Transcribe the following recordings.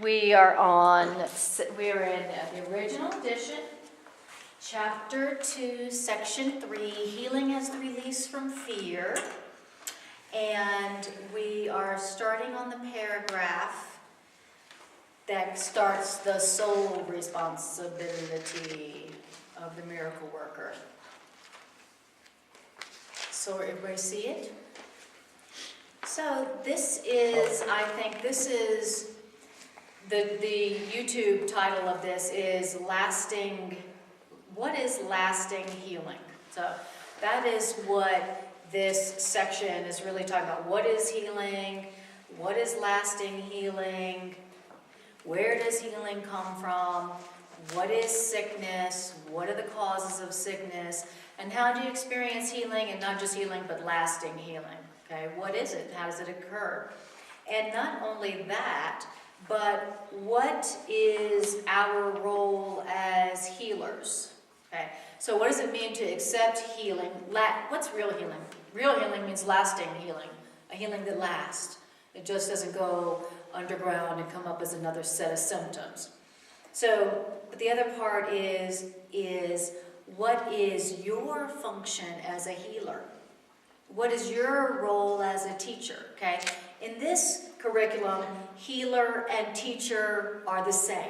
we're in the original edition, Chapter 2, Section 3, Healing as the Release from Fear. And we are starting on the paragraph that starts the sole responsibility of the miracle worker. So everybody see it? So this is, I think this is, the YouTube title of this is what is lasting healing? So that is what this section is really talking about. What is healing? What is lasting healing? Where does healing come from? What is sickness? What are the causes of sickness? And how do you experience healing, and not just healing, but lasting healing? Okay, what is it? How does it occur? And not only that, but what is our role as healers? Okay, so what does it mean to accept healing? What's real healing? Real healing means lasting healing, a healing that lasts. It just doesn't go underground and come up as another set of symptoms. So, but the other part is what is your function as a healer? What is your role as a teacher? Okay, in this curriculum, healer and teacher are the same.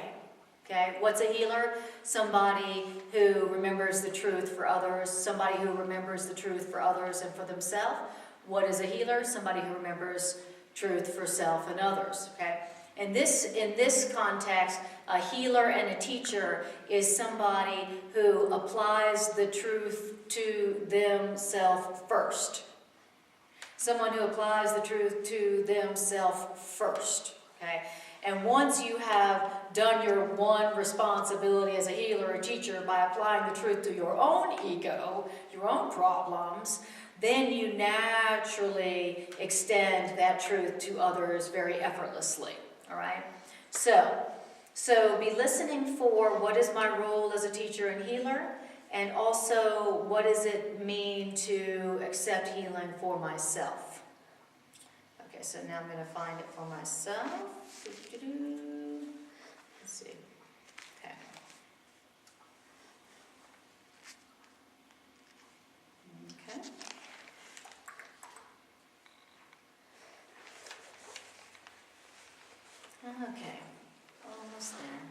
Okay, what's a healer? Somebody who remembers the truth for others, somebody who remembers the truth for others and for themselves. What is a healer? Somebody who remembers truth for self and others. Okay, in this context, a healer and a teacher is somebody who applies the truth to themselves first. Someone who applies the truth to themselves first. Okay. And once you have done your one responsibility as a healer or teacher by applying the truth to your own ego, your own problems, then you naturally extend that truth to others very effortlessly. All right? So be listening for what is my role as a teacher and healer, and also what does it mean to accept healing for myself. Okay, so now I'm going to find it for myself. Let's see. Okay. Okay. Okay. Almost there.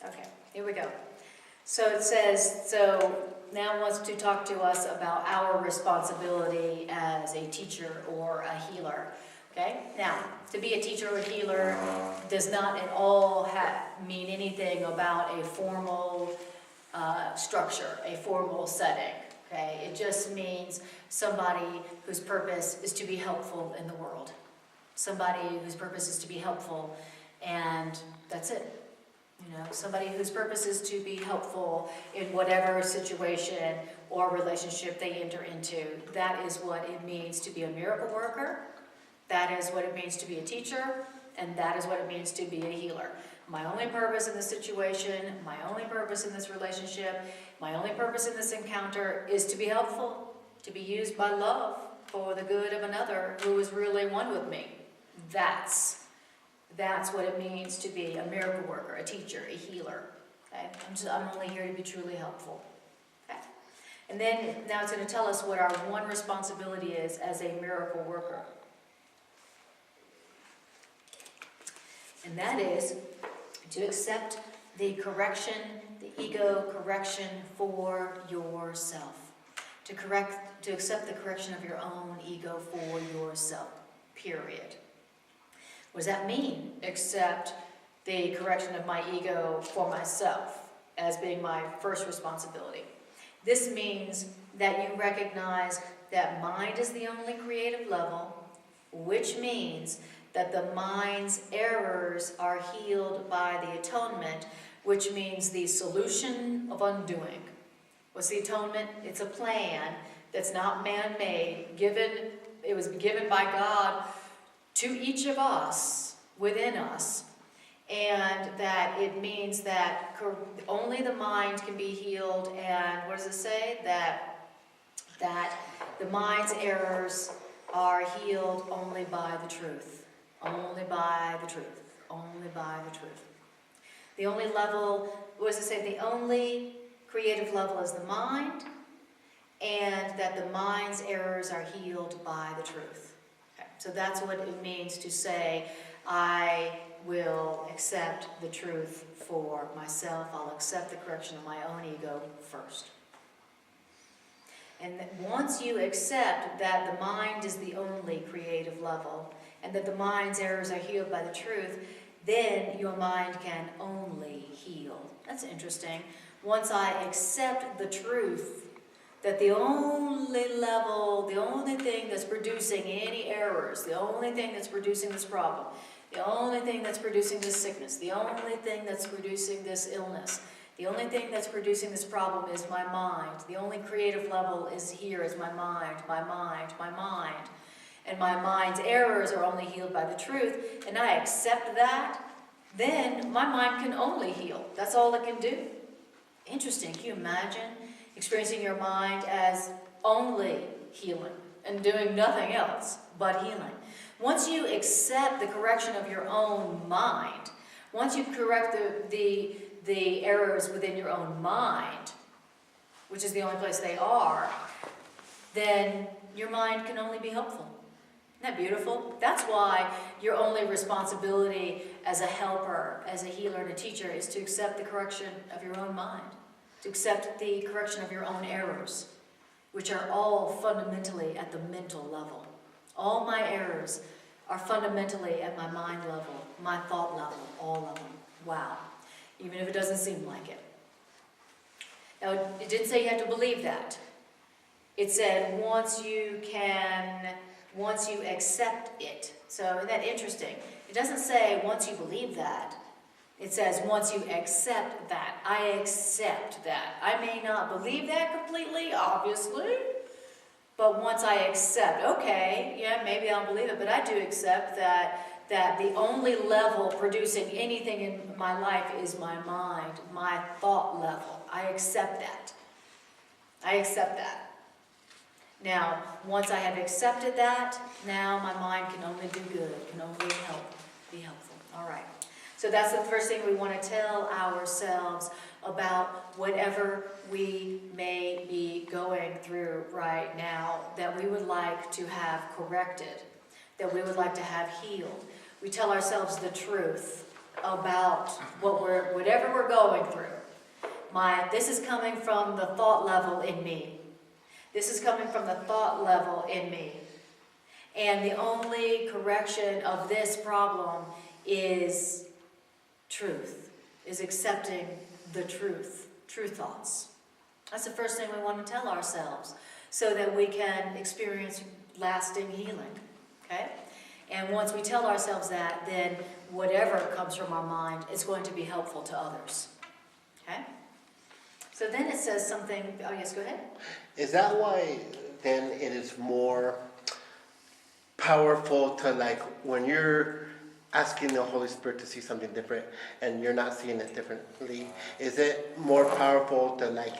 Okay, here we go. So it says, now it wants to talk to us about our responsibility as a teacher or a healer. Okay, now, to be a teacher or a healer does not at all mean anything about a formal structure, a formal setting. Okay, it just means somebody whose purpose is to be helpful in the world. Somebody whose purpose is to be helpful, and that's it. You know, somebody whose purpose is to be helpful in whatever situation or relationship they enter into. That is what it means to be a miracle worker. That is what it means to be a teacher. And that is what it means to be a healer. My only purpose in this situation, my only purpose in this relationship, my only purpose in this encounter is to be helpful, to be used by love for the good of another who is really one with me. That's what it means to be a miracle worker, a teacher, a healer. Okay? I'm only here to be truly helpful. Okay? And then now it's going to tell us what our one responsibility is as a miracle worker. And that is to accept the correction, the ego correction for yourself. To accept the correction of your own ego for yourself. Period. What does that mean? Accept the correction of my ego for myself as being my first responsibility. This means that you recognize that mind is the only creative level, which means that the mind's errors are healed by the atonement, which means the solution of undoing. What's the atonement? It's a plan that's not man-made. It was given by God to each of us, within us, and that it means that only the mind can be healed, and what does it say? That the mind's errors are healed only by the truth. Only by the truth. Only by the truth. The only level, what does it say? The only creative level is the mind, and that the mind's errors are healed by the truth. Okay. So that's what it means to say, I will accept the truth for myself. I'll accept the correction of my own ego first. And once you accept that the mind is the only creative level, and that the mind's errors are healed by the truth, then your mind can only heal. That's interesting. Once I accept the truth, that the only level, the only thing that's producing any errors, the only thing that's producing this problem, the only thing that's producing this sickness, the only thing that's producing this illness, the only thing that's producing this problem is my mind. The only creative level is here is my mind, my mind, my mind. And my mind's errors are only healed by the truth, and I accept that, then my mind can only heal. That's all it can do. Interesting. Can you imagine experiencing your mind as only healing and doing nothing else but healing? Once you accept the correction of your own mind, once you correct the errors within your own mind, which is the only place they are, then your mind can only be helpful. Isn't that beautiful? That's why your only responsibility as a helper, as a healer and a teacher is to accept the correction of your own mind, to accept the correction of your own errors, which are all fundamentally at the mental level. All my errors are fundamentally at my mind level, my thought level, all of them. Wow. Even if it doesn't seem like it. Now, it didn't say you have to believe that. It said once you accept it. So, isn't that interesting? It doesn't say once you believe that. It says once you accept that. I accept that. I may not believe that completely, obviously, but once I accept, okay, yeah, maybe I don't believe it, but I do accept that the only level producing anything in my life is my mind, my thought level. I accept that. I accept that. Now, once I have accepted that, now my mind can only do good, can only be helpful. All right. So that's the first thing we want to tell ourselves about whatever we may be going through right now that we would like to have corrected, that we would like to have healed. We tell ourselves the truth about whatever we're going through. This is coming from the thought level in me. This is coming from the thought level in me. And the only correction of this problem is truth, is accepting the truth, true thoughts. That's the first thing we want to tell ourselves so that we can experience lasting healing, okay? And once we tell ourselves that, then whatever comes from our mind is going to be helpful to others, okay? So then it says something, oh yes, go ahead. Is that why then it is more powerful to, like, when you're asking the Holy Spirit to see something different and you're not seeing it differently, is it more powerful to, like,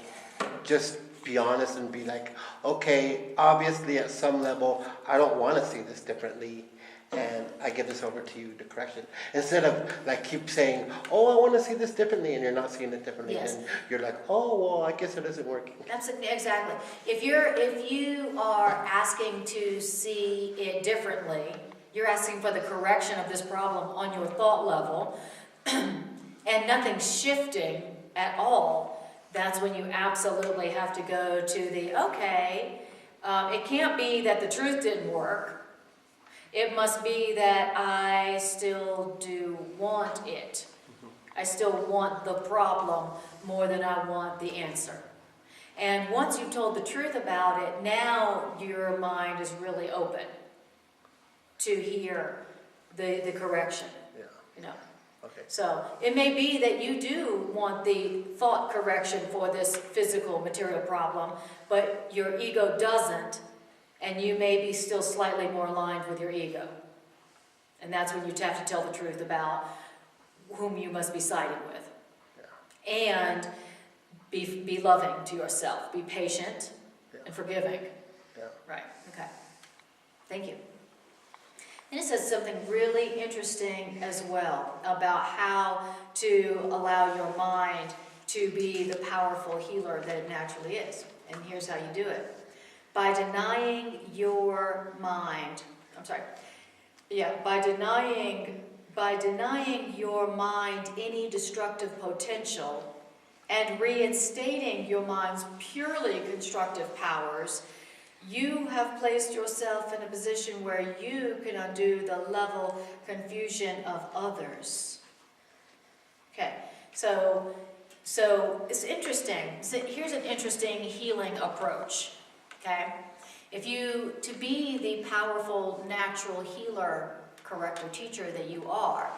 just be honest and be like, okay, obviously at some level I don't want to see this differently, and I give this over to you to correction, instead of like keep saying, oh, I want to see this differently, and you're not seeing it differently, Yes. and you're like, oh, well, I guess it isn't working. Exactly. If you are asking to see it differently, you're asking for the correction of this problem on your thought level, and nothing's shifting at all, that's when you absolutely have to go to the, okay, it can't be that the truth didn't work. It must be that I still do want it. I still want the problem more than I want the answer. And once you've told the truth about it, now your mind is really open to hear the correction. Yeah. You know. Okay. So it may be that you do want the thought correction for this physical material problem, but your ego doesn't, and you may be still slightly more aligned with your ego. And that's when you have to tell the truth about whom you must be siding with. Yeah. And be loving to yourself. Be patient and forgiving. Yeah. Right, okay. Thank you. And it says something really interesting as well about how to allow your mind to be the powerful healer that it naturally is. And here's how you do it. By denying your mind, by denying your mind any destructive potential and reinstating your mind's purely constructive powers, you have placed yourself in a position where you can undo the level confusion of others. Okay, so it's interesting. So here's an interesting healing approach. Okay, to be the powerful natural healer, corrector, teacher that you are,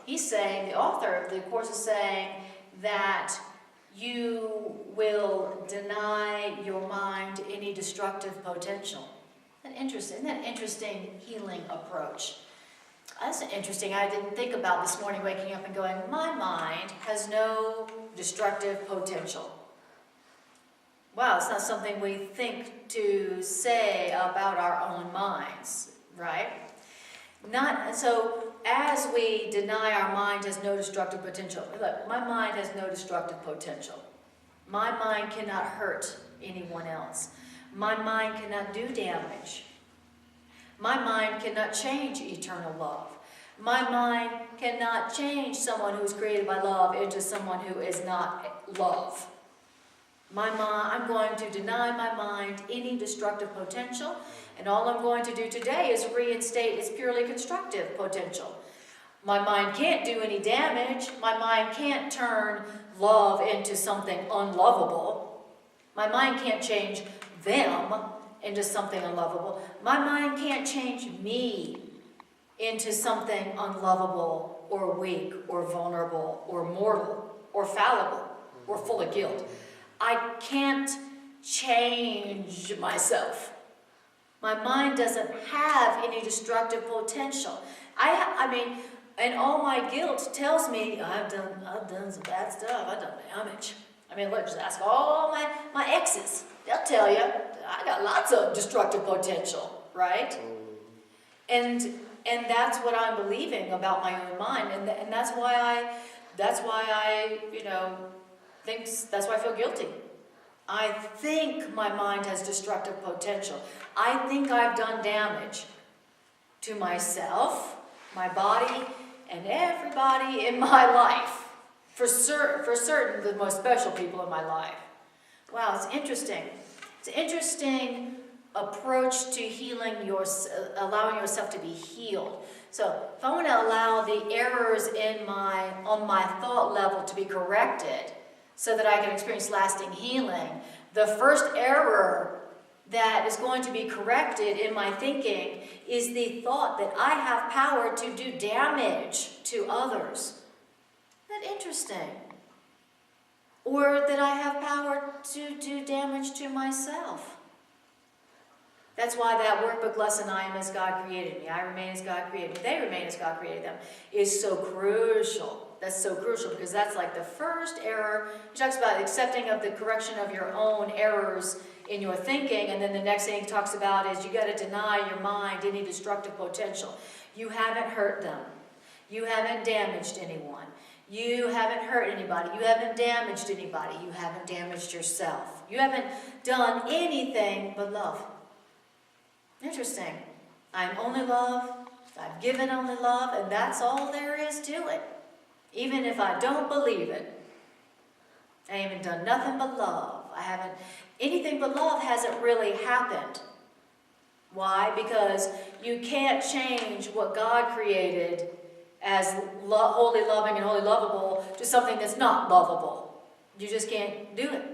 he's saying, the author of the course is saying that you will deny your mind any destructive potential. Isn't that interesting healing approach? That's interesting. I didn't think about this morning waking up and going, my mind has no destructive potential. Wow, it's not something we think to say about our own minds, right? So as we deny our mind has no destructive potential, look, my mind has no destructive potential. My mind cannot hurt anyone else. My mind cannot do damage. My mind cannot change eternal love. My mind cannot change someone who is created by love into someone who is not love. I'm going to deny my mind any destructive potential, and all I'm going to do today is reinstate its purely constructive potential. My mind can't do any damage. My mind can't turn love into something unlovable. My mind can't change them into something unlovable. My mind can't change me into something unlovable or weak or vulnerable or mortal or fallible or full of guilt. I can't change myself. My mind doesn't have any destructive potential. And all my guilt tells me I've done some bad stuff. I've done damage. Look, just ask all my exes. They'll tell you I got lots of destructive potential, right? And that's what I'm believing about my own mind, and that's why I that's why I feel guilty. I think my mind has destructive potential. I think I've done damage to myself, my body, and everybody in my life. For certain, the most special people in my life. Wow, it's interesting. It's an interesting approach to healing, allowing yourself to be healed. So if I want to allow the errors on my thought level to be corrected so that I can experience lasting healing, the first error that is going to be corrected in my thinking is the thought that I have power to do damage to others. Isn't that interesting? Or that I have power to do damage to myself. That's why that workbook lesson, I am as God created me, I remain as God created me, they remain as God created them, is so crucial. That's so crucial because that's like the first error. He talks about accepting of the correction of your own errors in your thinking, and then the next thing he talks about is you got to deny your mind any destructive potential. You haven't hurt them. You haven't damaged anyone. You haven't hurt anybody. You haven't damaged anybody. You haven't damaged yourself. You haven't done anything but love. Interesting. I'm only love. I've given only love, and that's all there is to it. Even if I don't believe it. I haven't done nothing but love. Anything but love hasn't really happened. Why? Because you can't change what God created as wholly loving and wholly lovable to something that's not lovable. You just can't do it.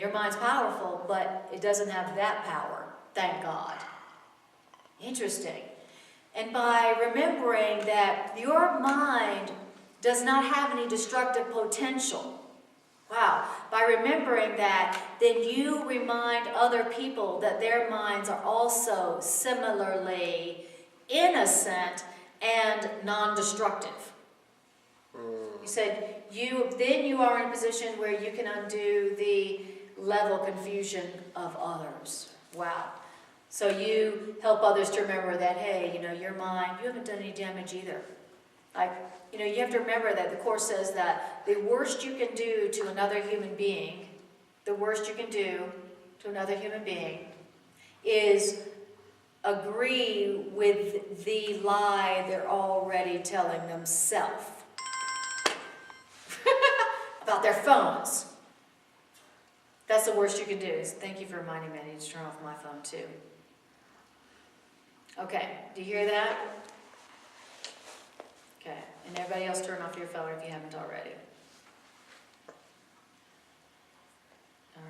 Your mind's powerful, but it doesn't have that power. Thank God. Interesting. And by remembering that your mind does not have any destructive potential, wow, by remembering that, then you remind other people that their minds are also similarly innocent and non-destructive. You said then you are in a position where you can undo the level confusion of others. Wow. So you help others to remember that, hey, your mind, you haven't done any damage either. Like, you have to remember that the Course says that the worst you can do to another human being, is agree with the lie they're already telling themselves about their phones. That's the worst you can do. Is thank you for reminding me I need to turn off my phone too. Okay, do you hear that? Okay, and everybody else turn off your phone if you haven't already. All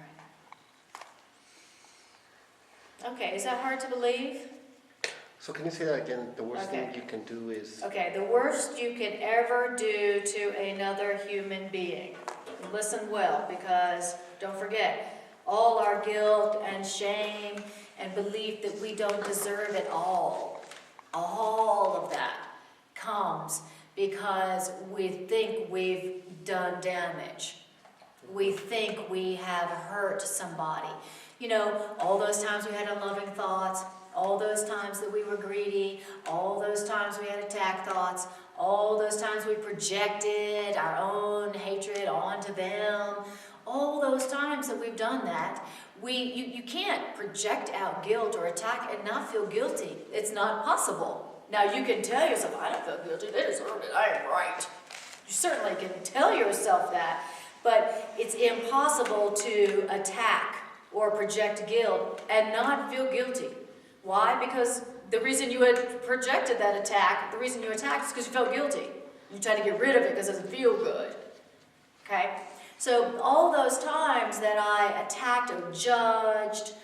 right. Okay, is that hard to believe? So can you say that again? The worst Okay. thing you can do is... Okay, the worst you can ever do to another human being. Listen well, because don't forget, all our guilt and shame and belief that we don't deserve it all of that comes because we think we've done damage. We think we have hurt somebody. All those times we had unloving thoughts, all those times that we were greedy, all those times we had attack thoughts, all those times we projected our own hatred onto them, all those times that we've done that, you can't project out guilt or attack and not feel guilty. It's not possible. Now you can tell yourself, I don't feel guilty, they deserve it, I am right. You certainly can tell yourself that, but it's impossible to attack or project guilt and not feel guilty. Why? Because the reason you had projected that attack, the reason you attacked is because you felt guilty. You tried to get rid of it because it doesn't feel good. Okay? So all those times that I attacked or judged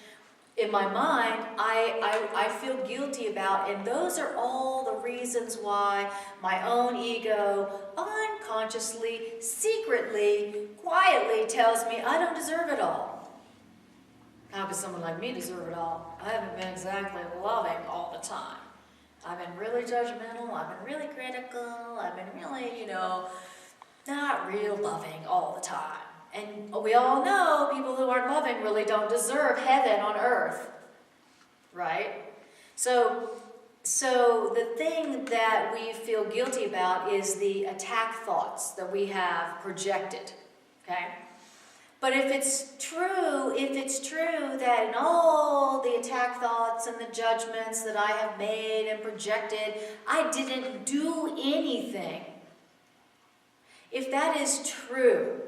in my mind, I feel guilty about, and those are all the reasons why my own ego unconsciously, secretly, quietly tells me I don't deserve it all. How could someone like me deserve it all? I haven't been exactly loving all the time. I've been really judgmental, I've been really critical, I've been really, not real loving all the time. And we all know people who aren't loving really don't deserve heaven on earth, right? So the thing that we feel guilty about is the attack thoughts that we have projected, okay? But if it's true that in all the attack thoughts and the judgments that I have made and projected, I didn't do anything. If that is true,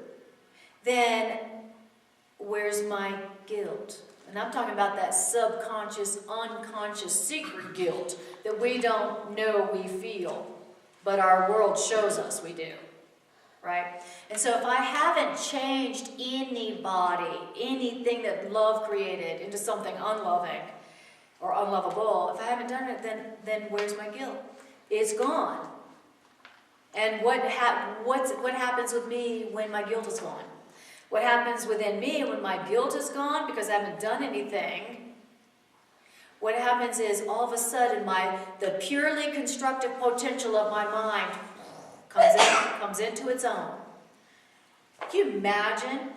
then where's my guilt? And I'm talking about that subconscious, unconscious, secret guilt that we don't know we feel, but our world shows us we do. Right? And so if I haven't changed anybody, anything that love created into something unloving or unlovable, if I haven't done it, then where's my guilt? It's gone. And what happens with me when my guilt is gone? What happens within me when my guilt is gone because I haven't done anything? What happens is all of a sudden the purely constructive potential of my mind comes into its own. Can you imagine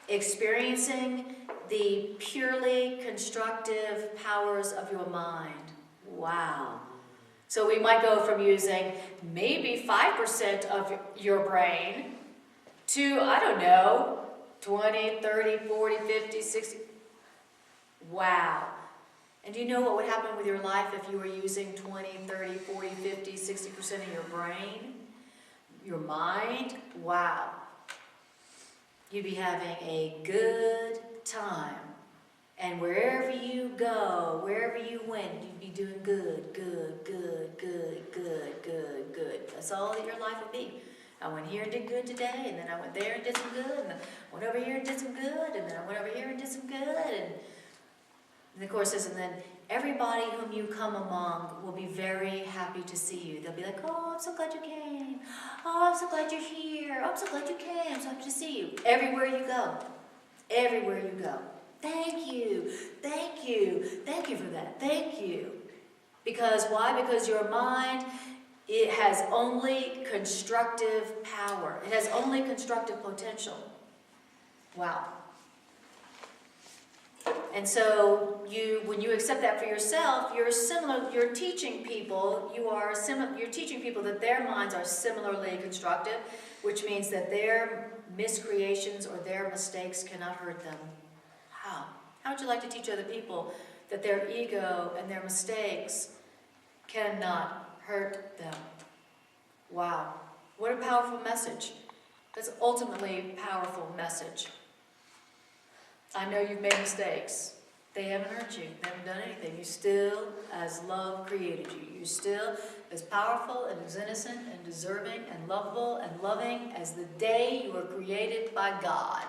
experiencing the purely constructive powers of your mind? Wow. So we might go from using maybe 5% of your brain to, 20, 30, 40, 50, 60. Wow. And do you know what would happen with your life if you were using 20, 30, 40, 50, 60% of your brain? Your mind? Wow. You'd be having a good time. And wherever you go, wherever you went, you'd be doing good, good, good, good, good, good, good. That's all that your life would be. I went here and did good today, and then I went there and did some good, and then I went over here and did some good, and then I went over here and did some good, and the Course says, and then everybody whom you come among will be very happy to see you. They'll be like, oh, I'm so glad you came. Oh, I'm so glad you're here. I'm so glad you came. I'm so happy to see you. Everywhere you go. Everywhere you go. Thank you. Thank you. Thank you for that. Thank you. Because why? Because your mind, it has only constructive power. It has only constructive potential. Wow. And so when you accept that for yourself, you're teaching people, you're teaching people that their minds are similarly constructive, which means that their miscreations or their mistakes cannot hurt them. How? How would you like to teach other people that their ego and their mistakes cannot hurt them? Wow. What a powerful message. That's ultimately a powerful message. I know you've made mistakes. They haven't hurt you. They haven't done anything. You still, as love created you. You're still as powerful and as innocent and deserving and lovable and loving as the day you were created by God.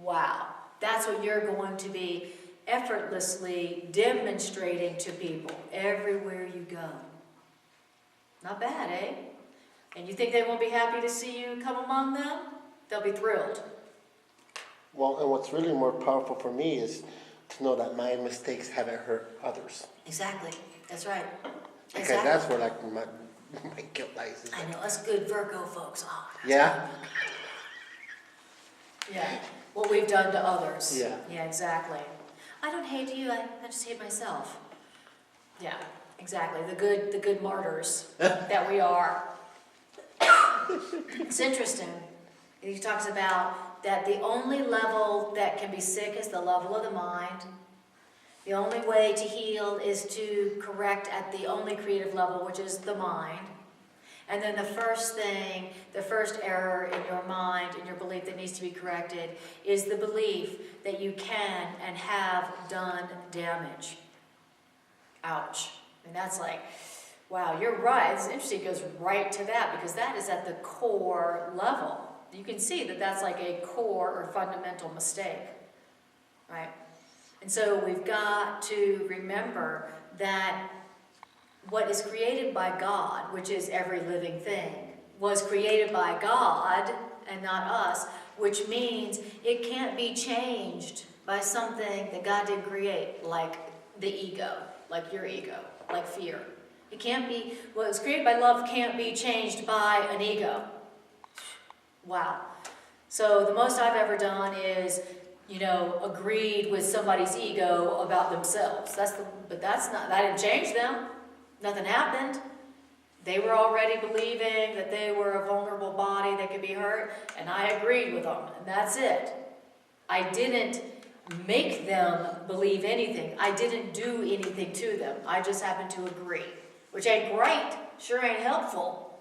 Wow. That's what you're going to be effortlessly demonstrating to people everywhere you go. Not bad, eh? And you think they won't be happy to see you come among them? They'll be thrilled. Well, and what's really more powerful for me is to know that my mistakes haven't hurt others. Exactly. That's right. Because Exactly. that's where like my guilt lies. I know, us good Virgo folks. Oh, Yeah? yeah. What we've done to others. Yeah. Yeah, exactly. I don't hate you, I just hate myself. Yeah, exactly. The good martyrs that we are. It's interesting. He talks about that the only level that can be sick is the level of the mind. The only way to heal is to correct at the only creative level, which is the mind. And then the first error in your mind, in your belief that needs to be corrected, is the belief that you can and have done damage. Ouch. And that's like, wow, you're right. It's interesting. It goes right to that because that is at the core level. You can see that that's like a core or fundamental mistake, right? And so we've got to remember that what is created by God, which is every living thing, was created by God and not us, which means it can't be changed by something that God didn't create, like the ego, like your ego, like fear. It can't be, what was created by love can't be changed by an ego. Wow. So the most I've ever done is, agreed with somebody's ego about themselves. But that didn't change them. Nothing happened. They were already believing that they were a vulnerable body that could be hurt, and I agreed with them, and that's it. I didn't make them believe anything. I didn't do anything to them. I just happened to agree, which ain't great, sure ain't helpful,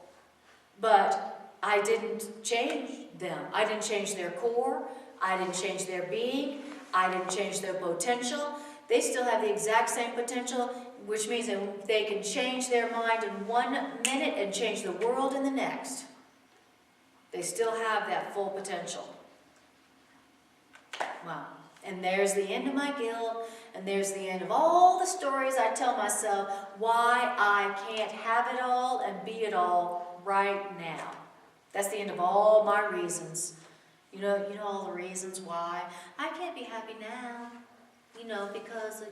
but I didn't change them. I didn't change their core. I didn't change their being. I didn't change their potential. They still have the exact same potential, which means that they can change their mind in 1 minute and change the world in the next. They still have that full potential. Wow. And there's the end of my guilt, and there's the end of all the stories I tell myself why I can't have it all and be it all right now. That's the end of all my reasons. You know all the reasons why I can't be happy now. Because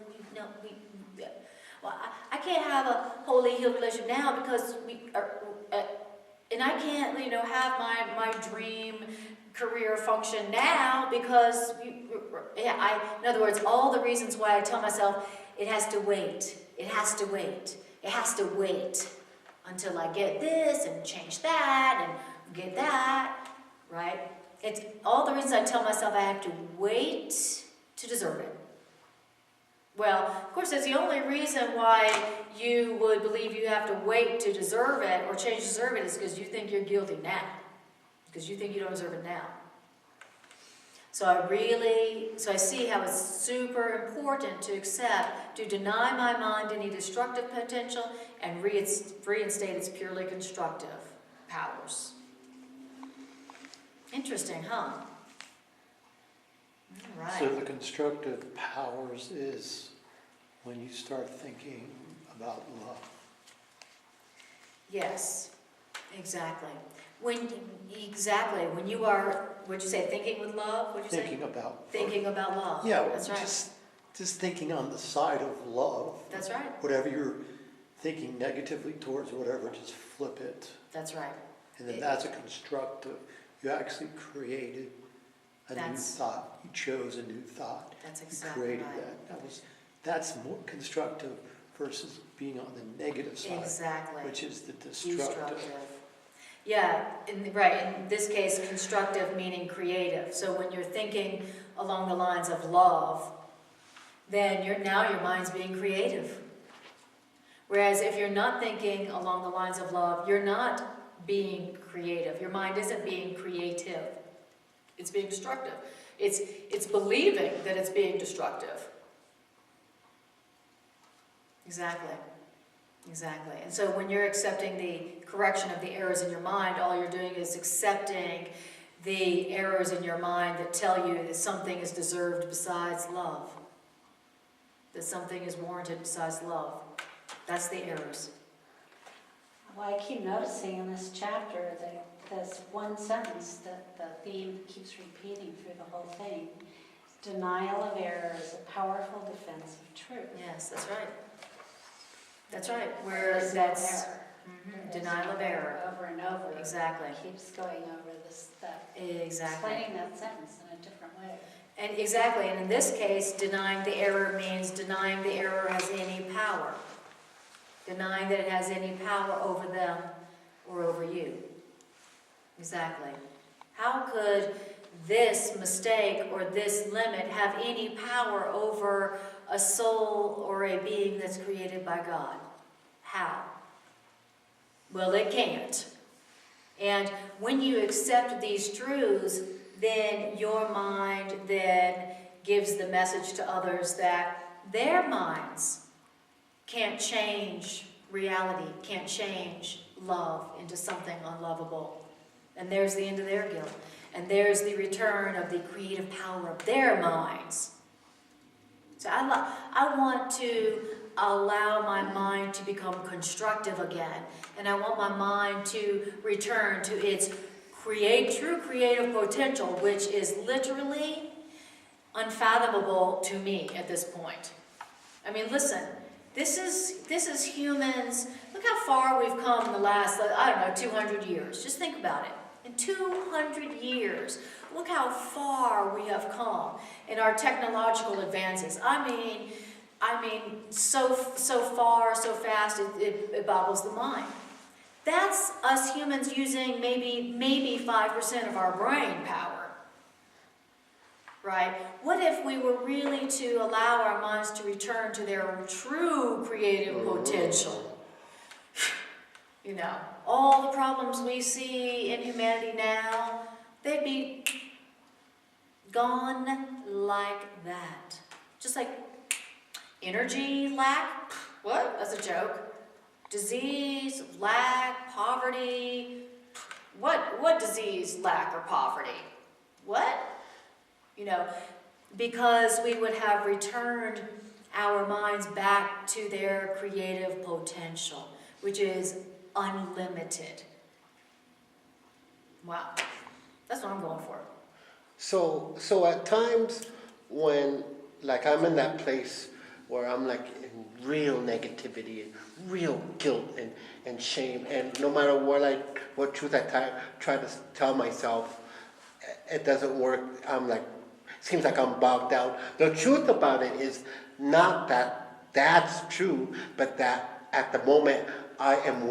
I can't have a wholly healed relationship now because and I can't, have my dream career function now because, in other words, all the reasons why I tell myself it has to wait, it has to wait, it has to wait until I get this and change that and get that, right? It's all the reasons I tell myself I have to wait to deserve it. Well, of course, that's the only reason why you would believe you have to wait to deserve it or change to deserve it is because you think you're guilty now. Because you think you don't deserve it now. So I see how it's super important to accept, to deny my mind any destructive potential and reinstate its purely constructive powers. Interesting, huh? All right. So the constructive powers is when you start thinking about love. Yes, exactly. When you are, what'd you say, thinking with love? What'd you Thinking say? about. Thinking about love. Yeah, That's right. just thinking on the side of love. That's right. Whatever you're thinking negatively towards whatever, just flip it. That's right. And then that's a constructive. You actually created a new That's- thought. You chose a new thought. That's You exactly created right. that. That's more constructive versus being on the negative side, Exactly. which is the destructive. Yeah, right, in this case, constructive meaning creative. So when you're thinking along the lines of love, then now your mind's being creative. Whereas if you're not thinking along the lines of love, you're not being creative. Your mind isn't being creative. It's being destructive. It's believing that it's being destructive. Exactly. Exactly. And so when you're accepting the correction of the errors in your mind, all you're doing is accepting the errors in your mind that tell you that something is deserved besides love. That something is warranted besides love. That's the errors. Well, I keep noticing in this chapter that there's one sentence that the theme keeps repeating through the whole thing. Denial of error is a powerful defense of truth. Yes, that's right. That's right. There's no error. Mhm, There's denial no of error. Over and over. Exactly. It keeps going over this stuff. Exactly. Explaining that sentence in a different way. And exactly, and in this case, denying the error means denying the error has any power. Denying that it has any power over them or over you. Exactly. How could this mistake or this limit have any power over a soul or a being that's created by God? How? Well, it can't. And when you accept these truths, then your mind then gives the message to others that their minds can't change reality, can't change love into something unlovable. And there's the end of their guilt. And there's the return of the creative power of their minds. So I want to allow my mind to become constructive again. And I want my mind to return to its true creative potential, which is literally unfathomable to me at this point. I mean, listen, this is humans. Look how far we've come in the last, 200 years. Just think about it. In 200 years, look how far we have come in our technological advances. I mean, so far, so fast, it boggles the mind. That's us humans using maybe 5% of our brain power, right? What if we were really to allow our minds to return to their true creative potential? You know, all the problems we see in humanity now, they'd be gone like that. Just like energy lack, what? That's a joke. Disease, lack, poverty. What disease, lack, or poverty? What? You know, because we would have returned our minds back to their creative potential, which is unlimited. Wow. That's what I'm going for. So at times when, like, I'm in that place where I'm like in real negativity, real guilt and shame, and no matter what truth I try to tell myself, it doesn't work. I'm like, seems like I'm bogged down. The truth about it is not that that's true, but that at the moment I am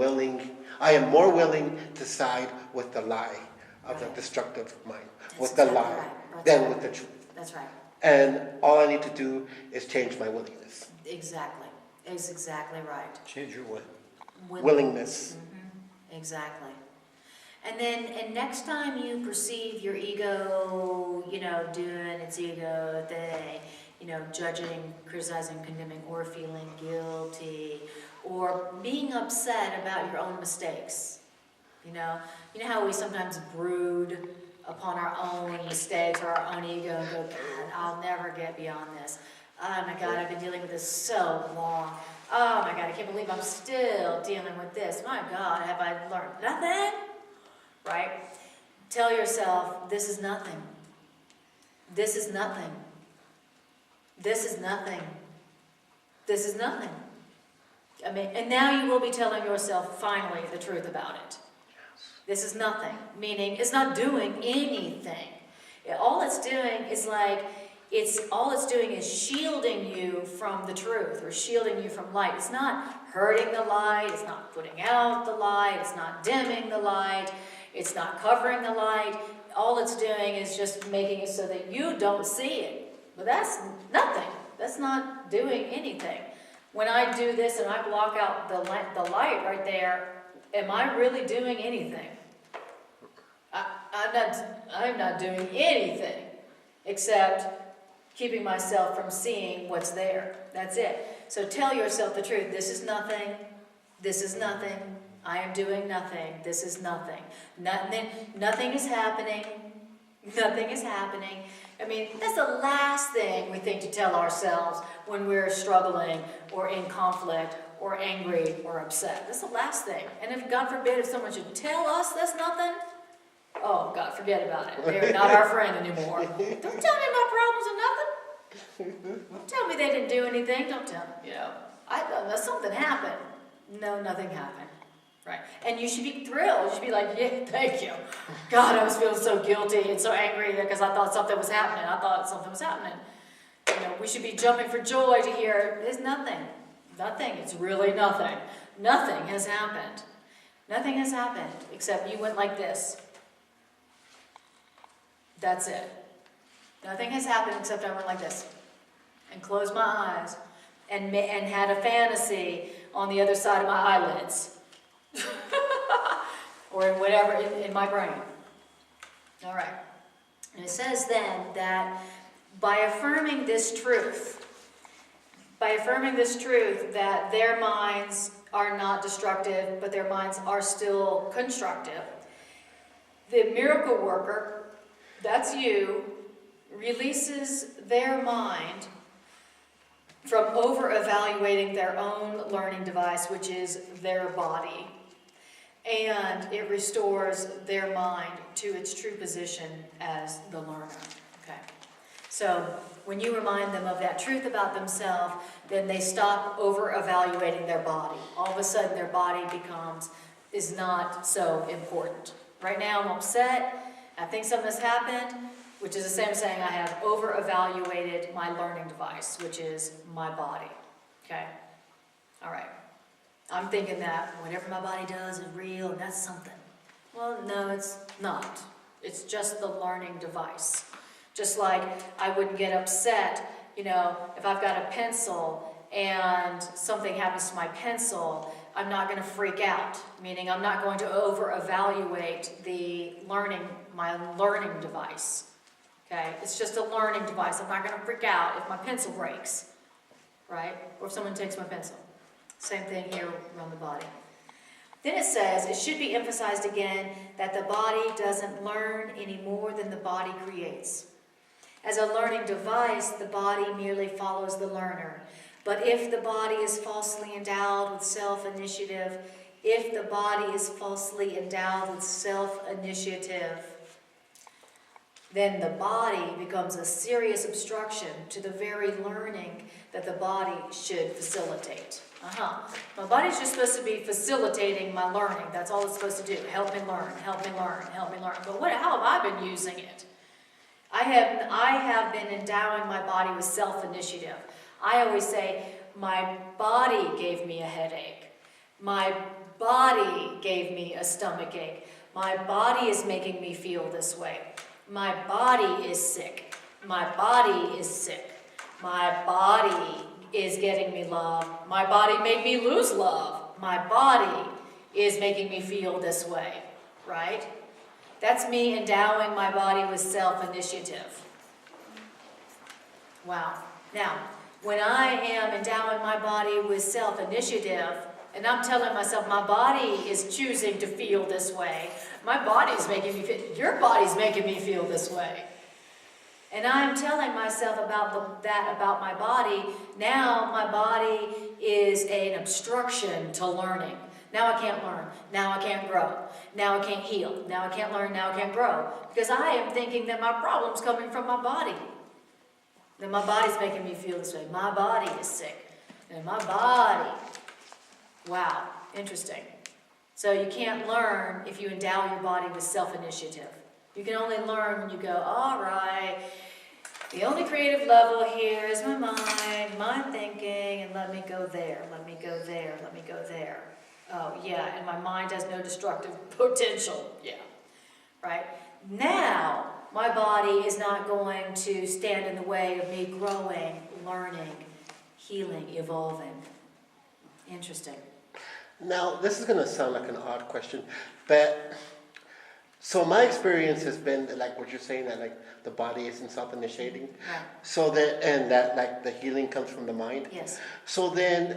more willing to side with the lie of the destructive mind, with the lie, than with the truth. That's right. And all I need to do is change my willingness. Exactly. It's exactly right. Change your what? Willingness. Mm-hmm. Exactly. And next time you perceive your ego, doing its ego thing, judging, criticizing, condemning, or feeling guilty, or being upset about your own mistakes. You know how we sometimes brood upon our own mistakes or our own ego and go, God, I'll never get beyond this. Oh my God, I've been dealing with this so long. Oh my God, I can't believe I'm still dealing with this. My God, have I learned nothing? Right? Tell yourself, this is nothing. This is nothing. This is nothing. This is nothing. I mean, and now you will be telling yourself finally the truth about it. This is nothing, meaning it's not doing anything. All it's doing is all it's doing is shielding you from the truth or shielding you from light. It's not hurting the light, it's not putting out the light, it's not dimming the light, it's not covering the light. All it's doing is just making it so that you don't see it. But that's nothing. That's not doing anything. When I do this and I block out the light right there, am I really doing anything? I'm not doing anything except keeping myself from seeing what's there. That's it. So tell yourself the truth. This is nothing. This is nothing. I am doing nothing. This is nothing. Nothing is happening. Nothing is happening. I mean, that's the last thing we think to tell ourselves when we're struggling or in conflict or angry or upset. That's the last thing. And if, God forbid, if someone should tell us that's nothing, oh, God, forget about it. They're not our friend anymore. Don't tell me my problems are nothing. Don't tell me they didn't do anything. Don't tell me, something happened. No, nothing happened. Right. And you should be thrilled. You should be like, yeah, thank you. God, I was feeling so guilty and so angry because I thought something was happening. We should be jumping for joy to hear there's nothing. Nothing. It's really nothing. Nothing has happened. Nothing has happened except you went like this. That's it. Nothing has happened except I went like this and closed my eyes and had a fantasy on the other side of my eyelids. or in whatever, in my brain. All right. And it says then that by affirming this truth that their minds are not destructive, but their minds are still constructive, the miracle worker, that's you, releases their mind from over-evaluating their own learning device, which is their body. And it restores their mind to its true position as the learner. Okay. So when you remind them of that truth about themselves, then they stop over-evaluating their body. All of a sudden their body is not so important. Right now I'm upset, I think something has happened, which is the same as saying I have over-evaluated my learning device, which is my body. Okay? All right. I'm thinking that whatever my body does is real and that's something. Well, no, it's not. It's just the learning device. Just like I wouldn't get upset, if I've got a pencil and something happens to my pencil, I'm not going to freak out, meaning I'm not going to over-evaluate my learning device. Okay? It's just a learning device. I'm not going to freak out if my pencil breaks, right? Or if someone takes my pencil. Same thing here around the body. Then it says, it should be emphasized again that the body doesn't learn any more than the body creates. As a learning device, the body merely follows the learner. But if the body is falsely endowed with self-initiative, then the body becomes a serious obstruction to the very learning that the body should facilitate. My body's just supposed to be facilitating my learning. That's all it's supposed to do. Help me learn, help me learn, help me learn. But how have I been using it? I have been endowing my body with self-initiative. I always say, my body gave me a headache. My body gave me a stomach ache. My body is making me feel this way. My body is sick. My body is sick. My body is getting me love. My body made me lose love. My body is making me feel this way, right? That's me endowing my body with self-initiative. Wow. Now, when I am endowing my body with self-initiative, and I'm telling myself my body is choosing to feel this way, my body's making me feel, your body's making me feel this way. And I'm telling myself about my body. Now my body is an obstruction to learning. Now I can't learn. Now I can't grow. Now I can't heal. Now I can't learn. Now I can't grow. Because I am thinking that my problem's coming from my body. That my body's making me feel this way. My body is sick. And my body. Wow, interesting. So you can't learn if you endow your body with self-initiative. You can only learn when you go, all right, the only creative level here is my mind, my thinking, and let me go there, let me go there, let me go there. Oh, yeah, and my mind has no destructive potential. Yeah, right? Now, my body is not going to stand in the way of me growing, learning, healing, evolving. Interesting. Now, this is going to sound like an odd question, but so my experience has been that, like what you're saying, that like the body isn't self-initiating. Right. So that, and that like the healing comes from the mind. Yes. So then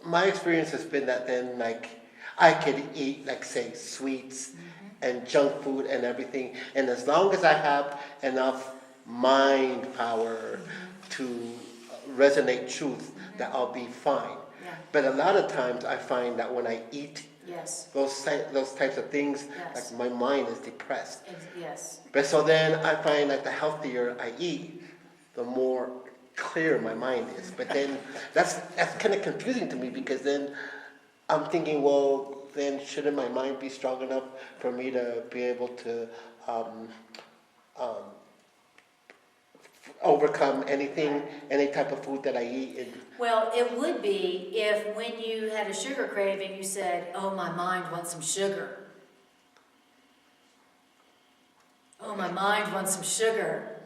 my experience has been that then like I could eat like say sweets and junk food and everything, and as long as I have enough mind power to resonate truth, that I'll be fine. Yeah. But a lot of times I find that when I eat Yes. those types of things, Yes. like my mind is depressed. Yes. But so then I find like the healthier I eat, the more clear my mind is. But then that's kind of confusing to me, because then I'm thinking, well, then shouldn't my mind be strong enough for me to be able to overcome anything, any type of food that I eat? And Well, it would be if when you had a sugar craving, you said, oh, my mind wants some sugar. Oh, my mind wants some sugar.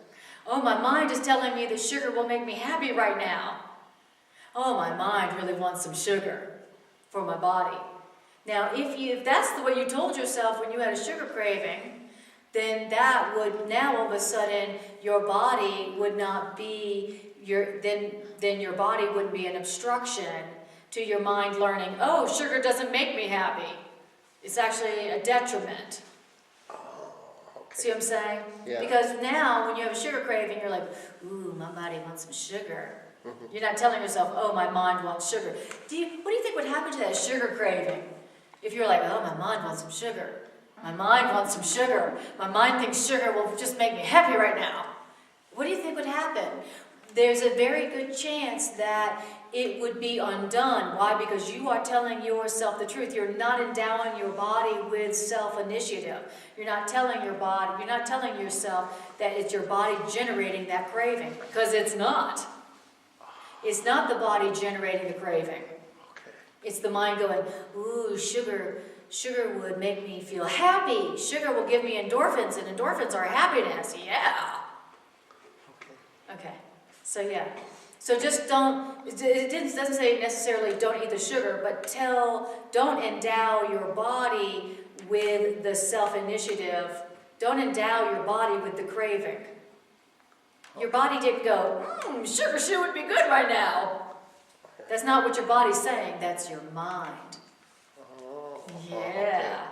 Oh, my mind is telling me that sugar will make me happy right now. Oh, my mind really wants some sugar for my body. Now, if that's the way you told yourself when you had a sugar craving, then that would, now all of a sudden, your body would not be, then your body wouldn't be an obstruction to your mind learning, oh, sugar doesn't make me happy. It's actually a detriment. See what I'm saying? Yeah. Because now, when you have a sugar craving, you're like, ooh, my body wants some sugar. You're not telling yourself, oh, my mind wants sugar. What do you think would happen to that sugar craving? If you're like, oh, my mind wants some sugar. My mind wants some sugar. My mind thinks sugar will just make me happy right now. What do you think would happen? There's a very good chance that it would be undone. Why? Because you are telling yourself the truth. You're not endowing your body with self-initiative. You're not telling your body, you're not telling yourself that it's your body generating that craving, because it's not. It's not the body generating the craving. okay. It's the mind going, ooh, sugar would make me feel happy. Sugar will give me endorphins, and endorphins are happiness. Yeah. Okay. So yeah. So just don't, it doesn't say necessarily don't eat the sugar, but don't endow your body with the self-initiative. Don't endow your body with the craving. Your body didn't go, sugar sure would be good right now. That's not what your body's saying. That's your mind. Yeah.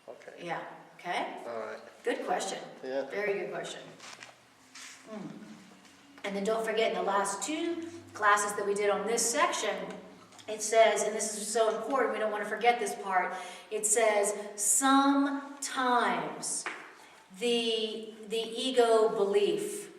Okay. Yeah. Okay? All right. Good question. Yeah. Very good question. And then don't forget, in the last two classes that we did on this section, it says, and this is so important, we don't want to forget this part, it says, sometimes the ego belief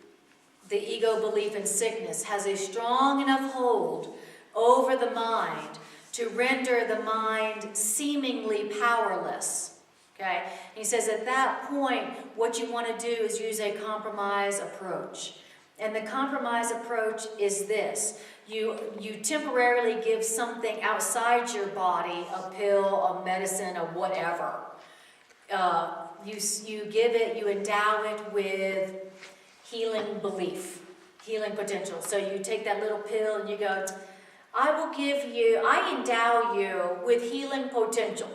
in sickness has a strong enough hold over the mind to render the mind seemingly powerless. Okay? And he says at that point, what you want to do is use a compromise approach. And the compromise approach is this. You temporarily give something outside your body, a pill, a medicine, a whatever. You give it, you endow it with healing belief, healing potential. So you take that little pill and you go, I endow you with healing potential.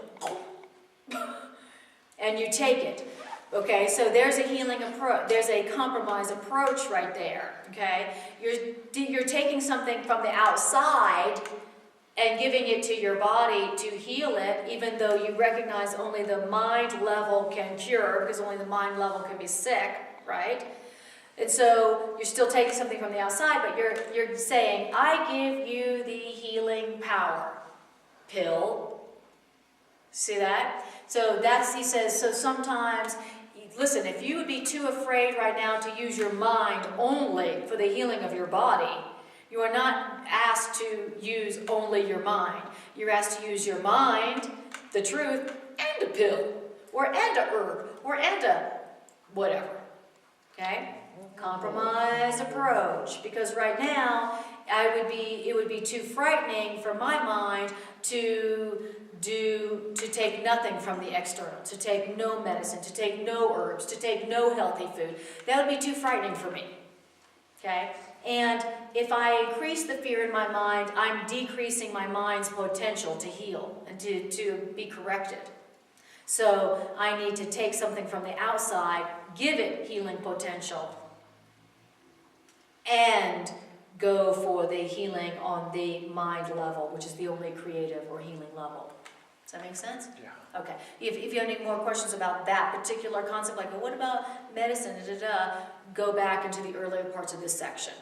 And you take it. Okay, so there's a healing approach, there's a compromise approach right there, okay? You're taking something from the outside and giving it to your body to heal it, even though you recognize only the mind level can cure, because only the mind level can be sick, right? And so you're still taking something from the outside, but you're saying, I give you the healing power. Pill. See that? So he says, so sometimes, listen, if you would be too afraid right now to use your mind only for the healing of your body, you are not asked to use only your mind. You're asked to use your mind, the truth, and a pill, and a herb, and a whatever. Okay? Compromise approach. Because right now, it would be too frightening for my mind to take nothing from the external, to take no medicine, to take no herbs, to take no healthy food. That would be too frightening for me. Okay? And if I increase the fear in my mind, I'm decreasing my mind's potential to heal and to be corrected. So I need to take something from the outside, give it healing potential, and go for the healing on the mind level, which is the only creative or healing level. Does that make sense? Yeah. Okay. If you have any more questions about that particular concept, like, well, what about medicine, go back into the earlier parts of this section.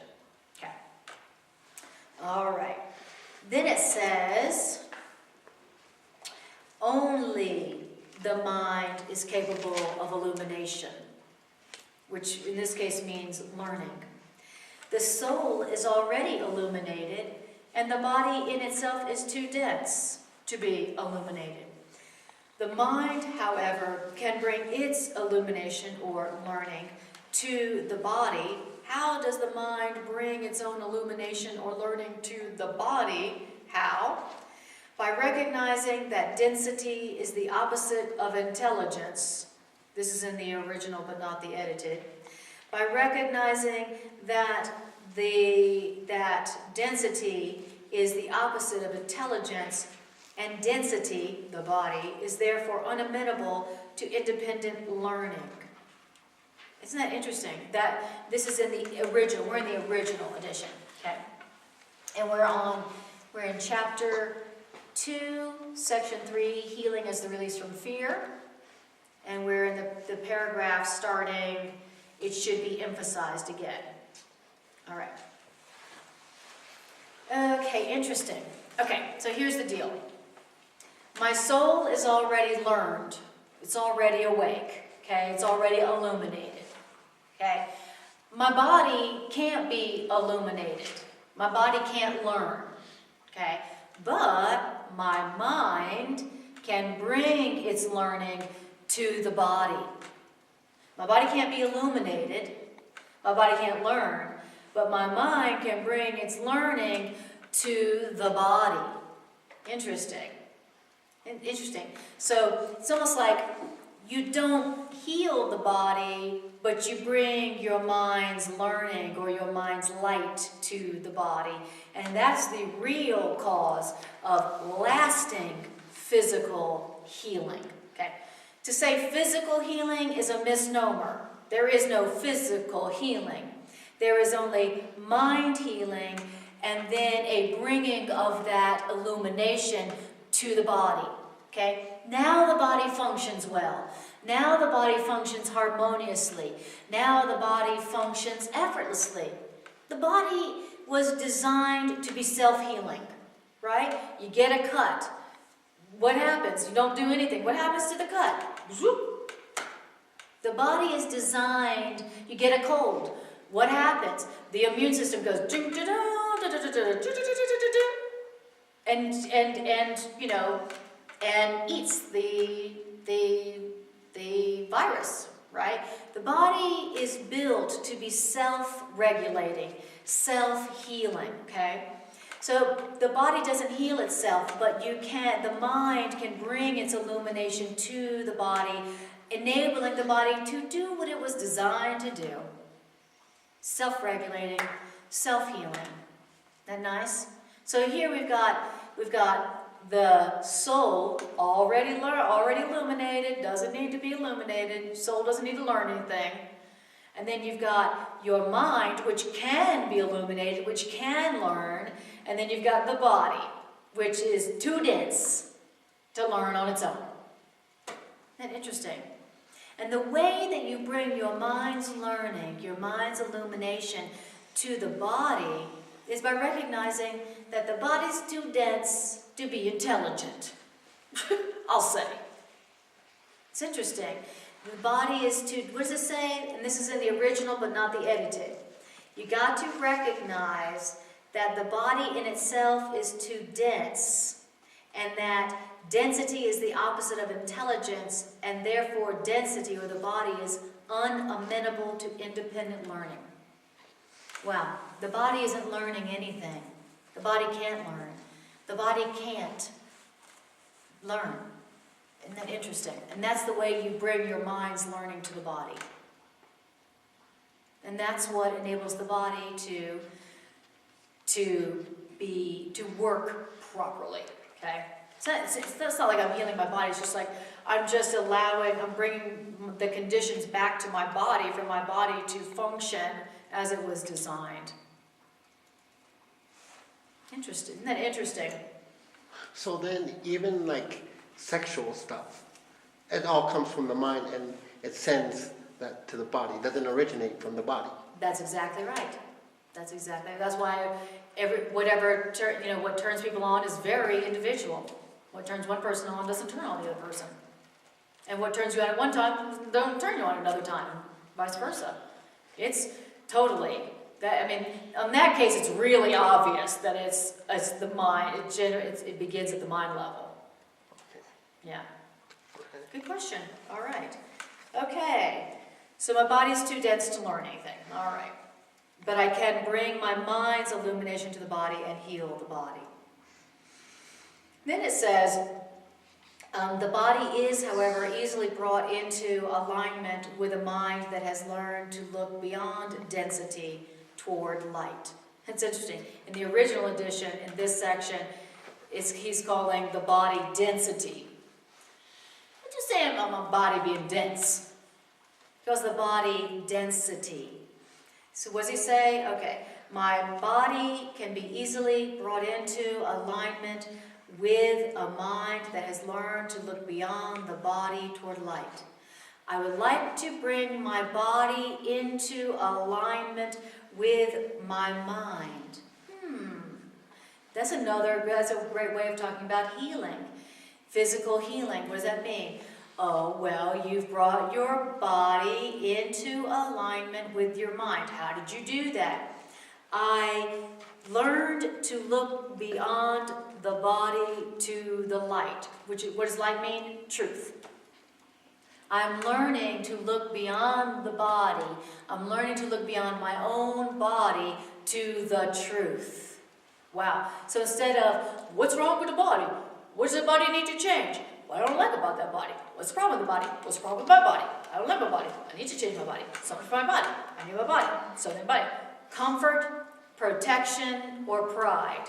Okay. All right. Then it says, only the mind is capable of illumination, which in this case means learning. The soul is already illuminated, and the body in itself is too dense to be illuminated. The mind, however, can bring its illumination or learning to the body. How does the mind bring its own illumination or learning to the body? How? By recognizing that density is the opposite of intelligence. This is in the original but not the edited. By recognizing that density is the opposite of intelligence, and density, the body, is therefore unamenable to independent learning. Isn't that interesting? That this is in the original. We're in the original edition, okay? And we're in chapter 2, section 3, healing as the release from fear. And we're in the paragraph starting, it should be emphasized again. All right. Okay, interesting. Okay, so here's the deal. My soul is already learned. It's already awake. Okay, it's already illuminated. Okay, my body can't be illuminated. My body can't learn. Okay, but my mind can bring its learning to the body. My body can't be illuminated. My body can't learn. But my mind can bring its learning to the body. Interesting. Interesting. So it's almost like you don't heal the body, but you bring your mind's learning or your mind's light to the body. And that's the real cause of lasting physical healing. Okay? To say physical healing is a misnomer. There is no physical healing. There is only mind healing and then a bringing of that illumination to the body. Okay? Now the body functions well. Now the body functions harmoniously. Now the body functions effortlessly. The body was designed to be self-healing, right? You get a cut. What happens? You don't do anything. What happens to the cut? Zoop. The body is designed, you get a cold. What happens? The immune system goes and eats the virus, right? The body is built to be self-regulating, self-healing, okay? So the body doesn't heal itself, but the mind can bring its illumination to the body, enabling the body to do what it was designed to do. Self-regulating, self-healing. Isn't that nice? So here we've got the soul already illuminated, doesn't need to be illuminated. Soul doesn't need to learn anything. And then you've got your mind, which can be illuminated, which can learn. And then you've got the body, which is too dense to learn on its own. Isn't that interesting? And the way that you bring your mind's learning, your mind's illumination to the body is by recognizing that the body's too dense to be intelligent. I'll say. It's interesting. The body is too, what does it say? And this is in the original but not the edited. You got to recognize that the body in itself is too dense, and that density is the opposite of intelligence, and therefore density or the body is unamenable to independent learning. Wow, the body isn't learning anything. The body can't learn. The body can't learn. Isn't that interesting? And that's the way you bring your mind's learning to the body. And that's what enables the body to work properly, okay? It's not like I'm healing my body. It's just like I'm bringing the conditions back to my body for my body to function as it was designed. Interesting. Isn't that interesting? So then even like sexual stuff, it all comes from the mind and it sends that to the body. It doesn't originate from the body. That's exactly right. That's why what turns people on is very individual. What turns one person on doesn't turn on the other person. And what turns you on at one time don't turn you on another time, vice versa. It's totally that. I mean, in that case, it's really obvious that it's the mind. It begins at the mind level. Yeah. Good question. All right. Okay. So my body's too dense to learn anything. All right. But I can bring my mind's illumination to the body and heal the body. Then it says, the body is, however, easily brought into alignment with a mind that has learned to look beyond density toward light. It's interesting. In the original edition, in this section, he's calling the body density. I'm just saying about my body being dense. He calls the body density. So what does he say? Okay, my body can be easily brought into alignment with a mind that has learned to look beyond the body toward light. I would like to bring my body into alignment with my mind. That's a great way of talking about healing. Physical healing, what does that mean? Oh, well, you've brought your body into alignment with your mind. How did you do that? I learned to look beyond the body to the light. What does light mean? Truth. I'm learning to look beyond the body. I'm learning to look beyond my own body to the truth. Wow. So instead of, what's wrong with the body? What does the body need to change? What I don't like about that body? What's the problem with the body? What's the problem with my body? I don't like my body. I need to change my body. Something for my body. I need my body. Something in my body. Comfort, protection, or pride.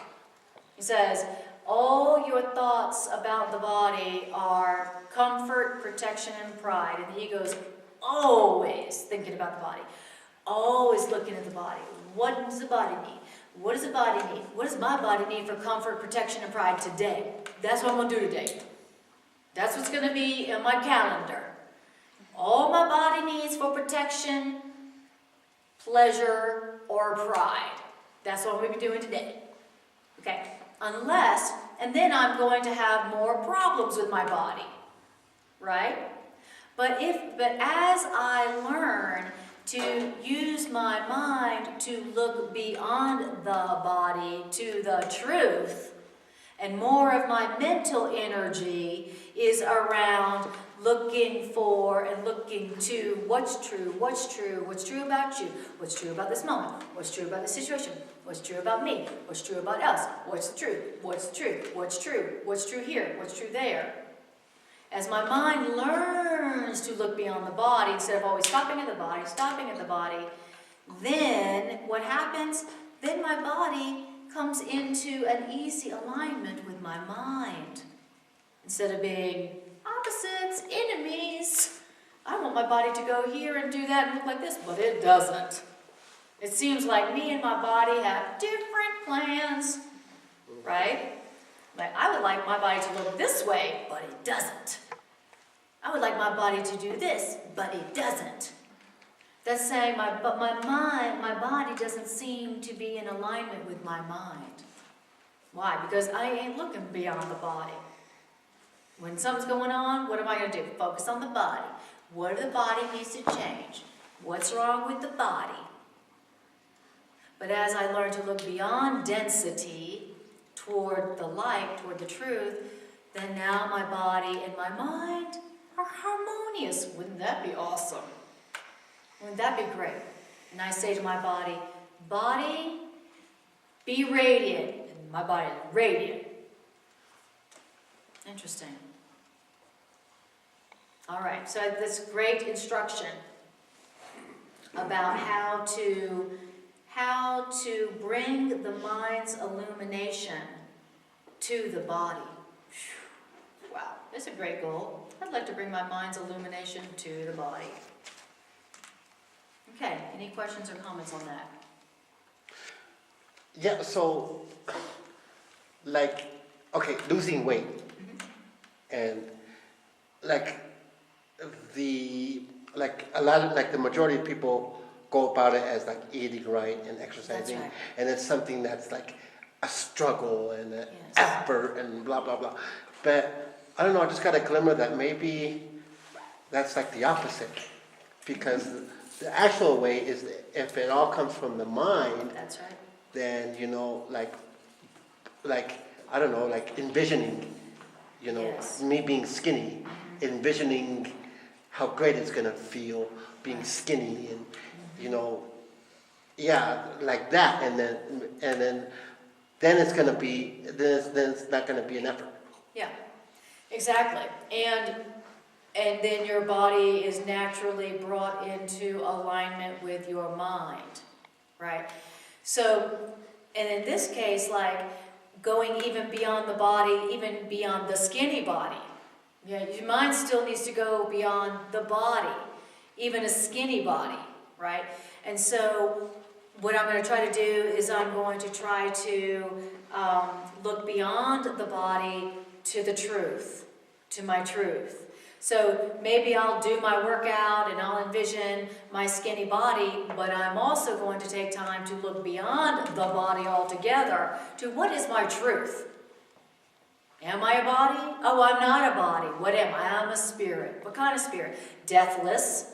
He says, all your thoughts about the body are comfort, protection, and pride. And the ego's always thinking about the body. Always looking at the body. What does the body need? What does the body need? What does my body need for comfort, protection, and pride today? That's what I'm going to do today. That's what's going to be in my calendar. All my body needs for protection, pleasure, or pride. That's what I'm going to be doing today. Okay? Unless, and then I'm going to have more problems with my body. Right? But as I learn to use my mind to look beyond the body to the truth, and more of my mental energy is around looking for and looking to what's true about you, what's true about this moment, what's true about this situation, what's true about me, what's true about us, what's the truth, what's true here, what's true there. As my mind learns to look beyond the body, instead of always stopping at the body, then what happens? Then my body comes into an easy alignment with my mind. Instead of being opposites, enemies. I want my body to go here and do that and look like this, but it doesn't. It seems like me and my body have different plans, right? Like, I would like my body to look this way, but it doesn't. I would like my body to do this, but it doesn't. That's saying my body doesn't seem to be in alignment with my mind. Why? Because I ain't looking beyond the body. When something's going on, what am I going to do? Focus on the body. What the body needs to change? What's wrong with the body? But as I learn to look beyond density toward the light, toward the truth, then now my body and my mind are harmonious. Wouldn't that be awesome? Wouldn't that be great? And I say to my body, body, be radiant. And my body is radiant. Interesting. All right, so this great instruction about how to bring the mind's illumination to the body. Wow, that's a great goal. I'd like to bring my mind's illumination to the body. Okay, any questions or comments on that? Yeah, so, like, okay, losing weight. And, like, a lot of, like, the majority of people go about it as, like, eating right and exercising. That's right. And it's something that's, like, a struggle and an Yes. effort and blah, blah, blah. But, I don't know, I just got a glimmer that maybe that's, like, the opposite. Because the actual way is, if it all comes from the mind, That's right. then, you know, like, I don't know, like envisioning, you know, Yes. me being skinny, envisioning how great it's gonna feel being skinny, and, you know, yeah, like that, and then it's gonna be, then it's not gonna be an effort. Yeah, exactly. And then your body is naturally brought into alignment with your mind, right? So, and in this case, like going even beyond the body, even beyond the skinny body. Yeah, your mind still needs to go beyond the body, even a skinny body, right? And so what I'm going to try to do is I'm going to try to look beyond the body to the truth, to my truth. So maybe I'll do my workout and I'll envision my skinny body, but I'm also going to take time to look beyond the body altogether to what is my truth. Am I a body? Oh, I'm not a body. What am I? I'm a spirit. What kind of spirit? Deathless,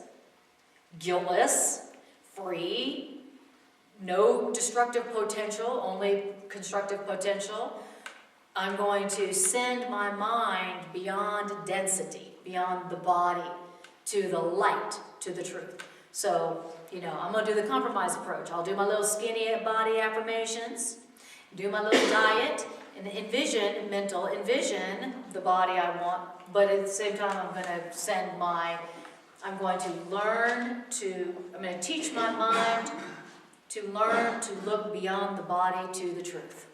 guiltless, free, no destructive potential, only constructive potential. I'm going to send my mind beyond density, beyond the body, to the light, to the truth. So, you know, I'm going to do the compromise approach. I'll do my little skinny body affirmations, do my little diet, and envision the body I want, but at the same time I'm going to teach my mind to learn to look beyond the body to the truth.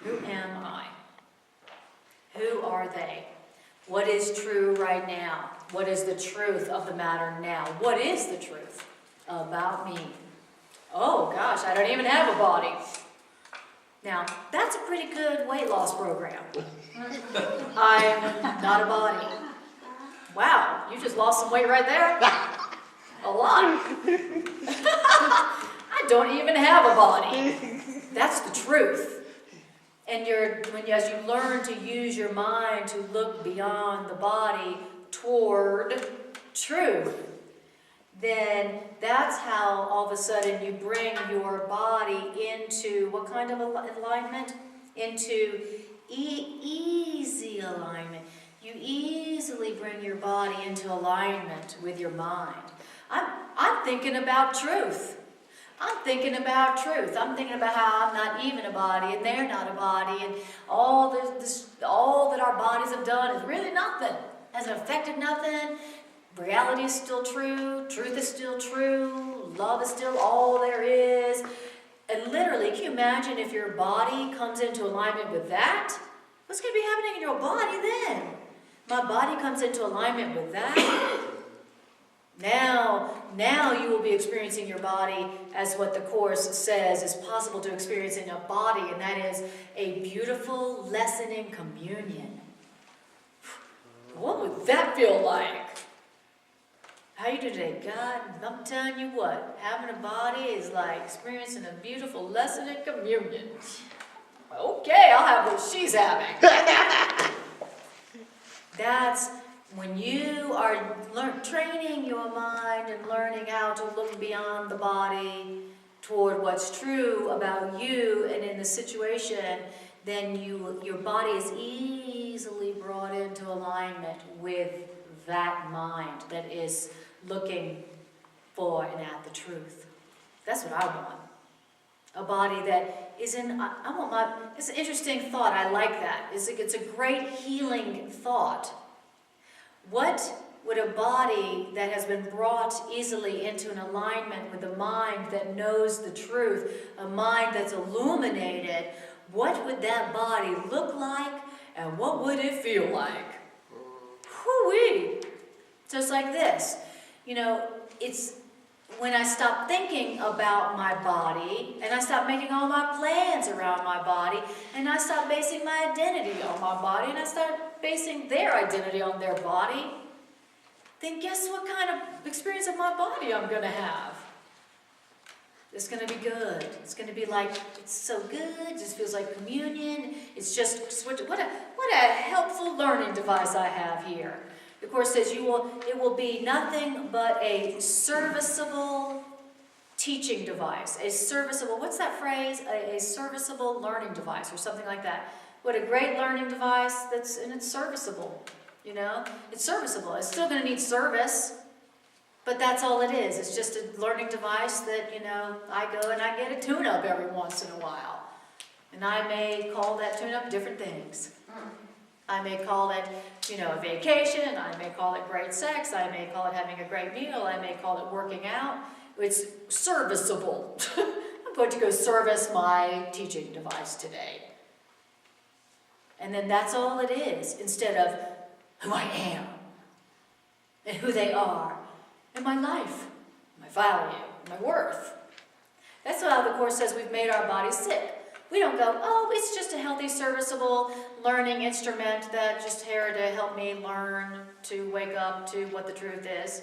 Who am I? Who are they? What is true right now? What is the truth of the matter now? What is the truth about me? Oh gosh, I don't even have a body. Now, that's a pretty good weight loss program. I'm not a body. Wow, you just lost some weight right there. A lot. I don't even have a body. That's the truth. And as you learn to use your mind to look beyond the body toward truth, then that's how all of a sudden you bring your body into what kind of alignment? Into easy alignment. You easily bring your body into alignment with your mind. I'm thinking about truth. I'm thinking about truth. I'm thinking about how I'm not even a body and they're not a body, and all that our bodies have done is really nothing. Hasn't affected nothing. Reality is still true. Truth is still true. Love is still all there is. And literally, can you imagine if your body comes into alignment with that? What's going to be happening in your body then? My body comes into alignment with that. Now you will be experiencing your body as what the Course says is possible to experience in a body, and that is a beautiful lesson in communion. What would that feel like? How you doing today? God, I'm telling you what, having a body is like experiencing a beautiful lesson in communion. Okay, I'll have what she's having. That's when you are training your mind and learning how to look beyond the body toward what's true about you and in the situation, then your body is easily brought into alignment with that mind that is looking for and at the truth. That's what I want. A body that is in, it's an interesting thought, I like that. It's a great healing thought. What would a body that has been brought easily into an alignment with a mind that knows the truth, a mind that's illuminated, what would that body look like and what would it feel like? Whoo-wee! Just like this. It's when I stop thinking about my body and I stop making all my plans around my body and I stop basing my identity on my body and I start basing their identity on their body, then guess what kind of experience of my body I'm going to have? It's going to be good. It's going to be like, it's so good, it just feels like communion. It's just what a helpful learning device I have here. The Course says it will be nothing but a serviceable teaching device. A serviceable, what's that phrase? A serviceable learning device or something like that. What a great learning device and it's serviceable. It's serviceable. It's still going to need service, but that's all it is. It's just a learning device that, I go and I get a tune-up every once in a while. And I may call that tune-up different things. I may call it, a vacation. I may call it great sex. I may call it having a great meal. I may call it working out. It's serviceable. I'm going to go service my teaching device today. And then that's all it is, instead of who I am and who they are and my life, my value, my worth. That's how the Course says we've made our bodies sick. We don't go, oh, it's just a healthy, serviceable learning instrument that's just here to help me learn to wake up to what the truth is.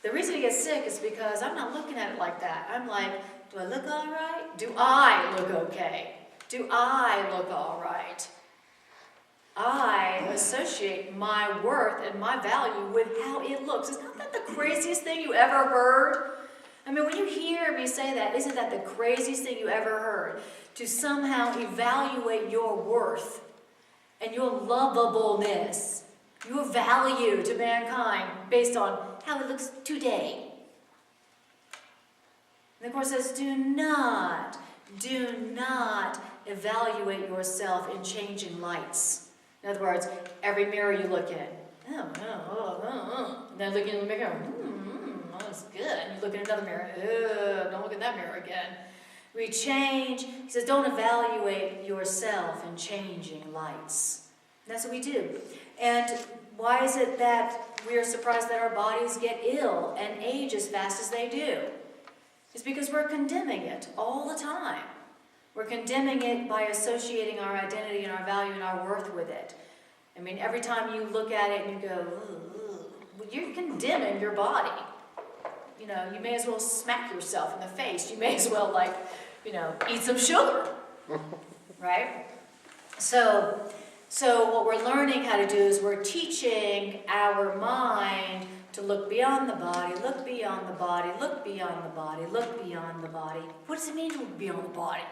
The reason it gets sick is because I'm not looking at it like that. I'm like, do I look all right? Do I look okay? Do I look all right? I associate my worth and my value with how it looks. Isn't that the craziest thing you ever heard? I mean, when you hear me say that, isn't that the craziest thing you ever heard? To somehow evaluate your worth and your lovableness, your value to mankind based on how it looks today. And the Course says, do not evaluate yourself in changing lights. In other words, every mirror you look in, and then look in the mirror, that's good. And you look in another mirror, don't look in that mirror again. We change. He says, don't evaluate yourself in changing lights. And that's what we do. And why is it that we are surprised that our bodies get ill and age as fast as they do? It's because we're condemning it all the time. We're condemning it by associating our identity and our value and our worth with it. I mean, every time you look at it and you go, you're condemning your body. You may as well smack yourself in the face. You may as well, eat some sugar, right? So what we're learning how to do is we're teaching our mind to look beyond the body, look beyond the body, look beyond the body, look beyond the body. What does it mean to look beyond the body?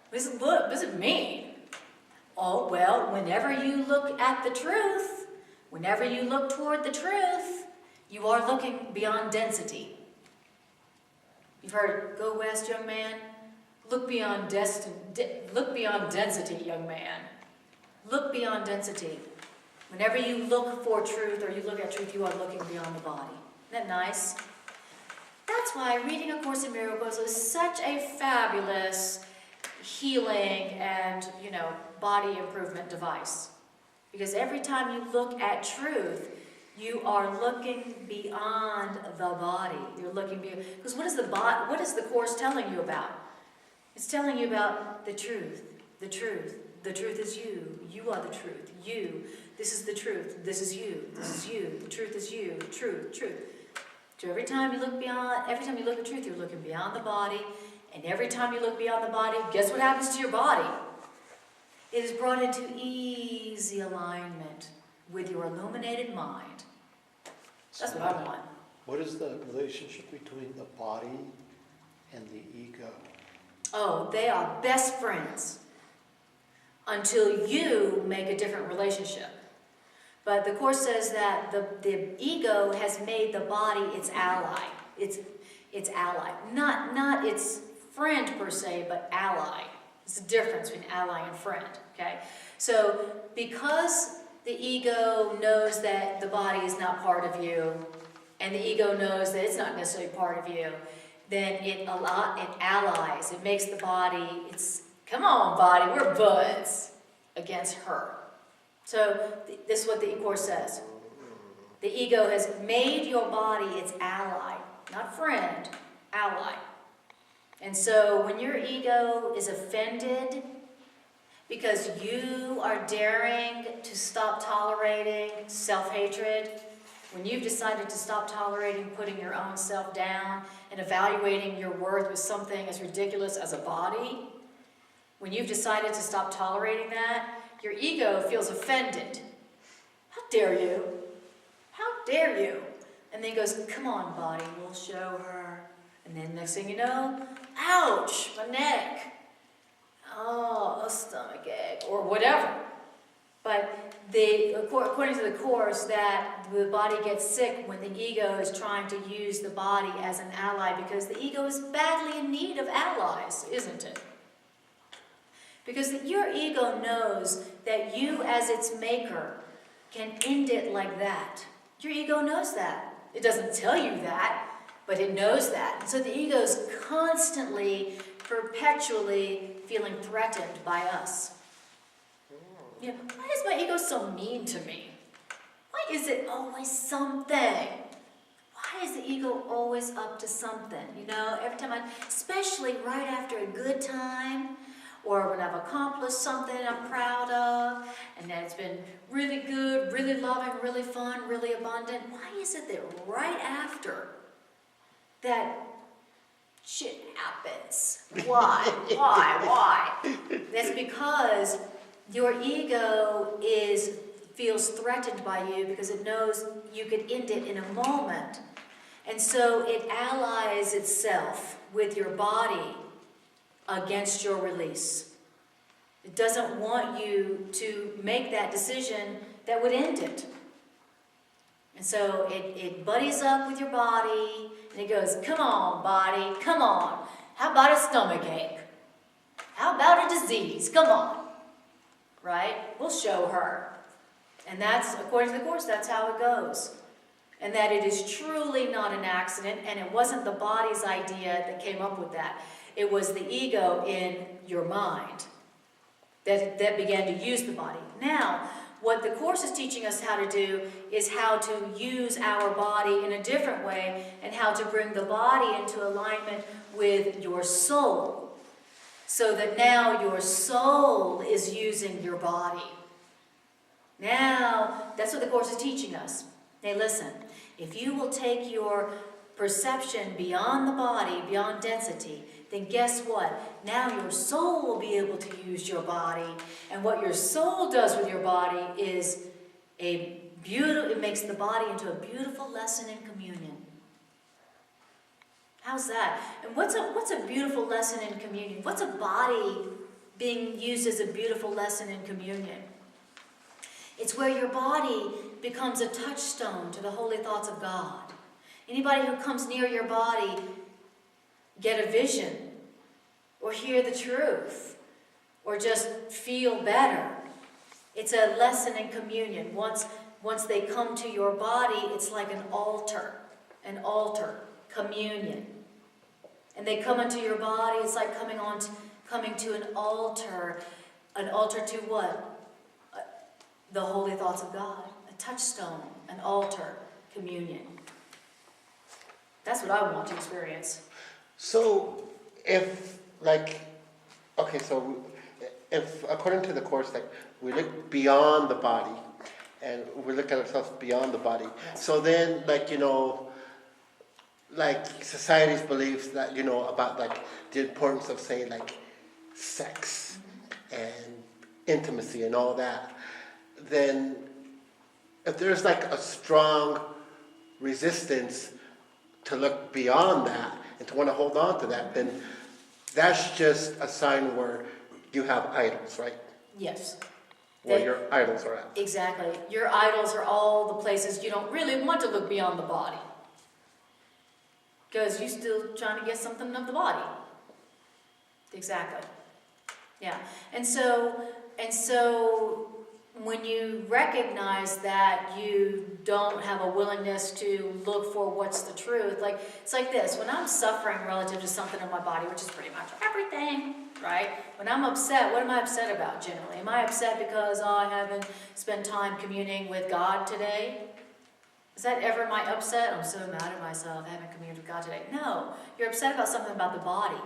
What does it mean? Oh, well, whenever you look at the truth, whenever you look toward the truth, you are looking beyond density. You've heard, go west, young man. Look beyond density, young man. Look beyond density. Whenever you look for truth or you look at truth, you are looking beyond the body. Isn't that nice? That's why reading A Course in Miracles is such a fabulous healing and, body improvement device. Because every time you look at truth, you are looking beyond the body. You're looking beyond. Because what is the Course telling you about? It's telling you about the truth. The truth. The truth is you. You are the truth. You. This is the truth. This is you. This is you. The truth is you. Truth. Truth. So every time you look at truth, you're looking beyond the body. And every time you look beyond the body, guess what happens to your body? It is brought into easy alignment with your illuminated mind. That's what I want. What is the relationship between the body and the ego? Oh, they are best friends until you make a different relationship. But the Course says that the ego has made the body its ally. Its ally. Not its friend per se, but ally. There's a difference between ally and friend, okay? So because the ego knows that the body is not part of you, and the ego knows that it's not necessarily part of you, then it allies. It makes the body, come on body, we're buds, against her. So this is what the Course says. The ego has made your body its ally, not friend, ally. And so when your ego is offended because you are daring to stop tolerating self-hatred, when you've decided to stop tolerating putting your own self down and evaluating your worth with something as ridiculous as a body, when you've decided to stop tolerating that, your ego feels offended. How dare you? How dare you? And then he goes, come on, body, we'll show her. And then next thing you know, ouch, my neck. Oh, a stomach ache, or whatever. But according to the Course, that the body gets sick when the ego is trying to use the body as an ally, because the ego is badly in need of allies, isn't it? Because your ego knows that you, as its maker, can end it like that. Your ego knows that. It doesn't tell you that, but it knows that. And so the ego is constantly, perpetually feeling threatened by us. You know, why is my ego so mean to me? Why is it always something? Why is the ego always up to something? You know, every time especially right after a good time, or when I've accomplished something I'm proud of, and that it's been really good, really loving, really fun, really abundant. Why is it that right after that shit happens? Why? That's because your ego feels threatened by you because it knows you could end it in a moment. And so it allies itself with your body against your release. It doesn't want you to make that decision that would end it. And so it buddies up with your body, and it goes, come on, body, come on. How about a stomach ache? How about a disease? Come on. Right? We'll show her. And that's, according to the Course, that's how it goes. And that it is truly not an accident, and it wasn't the body's idea that came up with that. It was the ego in your mind that began to use the body. Now, what the Course is teaching us how to do is how to use our body in a different way, and how to bring the body into alignment with your soul, so that now your soul is using your body. Now, that's what the Course is teaching us. Hey, listen, if you will take your perception beyond the body, beyond density, then guess what? Now your soul will be able to use your body. And what your soul does with your body is it makes the body into a beautiful lesson in communion. How's that? And what's a beautiful lesson in communion? What's a body being used as a beautiful lesson in communion? It's where your body becomes a touchstone to the holy thoughts of God. Anybody who comes near your body get a vision, or hear the truth, or just feel better. It's a lesson in communion. Once they come to your body, it's like an altar, communion. And they come into your body, it's like coming to an altar to what? The holy thoughts of God, a touchstone, an altar, communion. That's what I want to experience. So, if according to the Course, like, we look beyond the body, and we look at ourselves beyond the body. Yes. So then, society's beliefs that, about, the importance of, say, sex and intimacy and all that, then if there's, a strong resistance to look beyond that and to want to hold on to that, then that's just a sign where you have idols, right? Yes. where That- your idols are at. Exactly. Your idols are all the places you don't really want to look beyond the body. Because you're still trying to get something of the body. Exactly. Yeah. And so when you recognize that you don't have a willingness to look for what's the truth, like it's like this, when I'm suffering relative to something in my body, which is pretty much everything, right? When I'm upset, what am I upset about generally? Am I upset because I haven't spent time communing with God today? Is that ever my upset? I'm so mad at myself, I haven't communed with God today. No, you're upset about something about the body.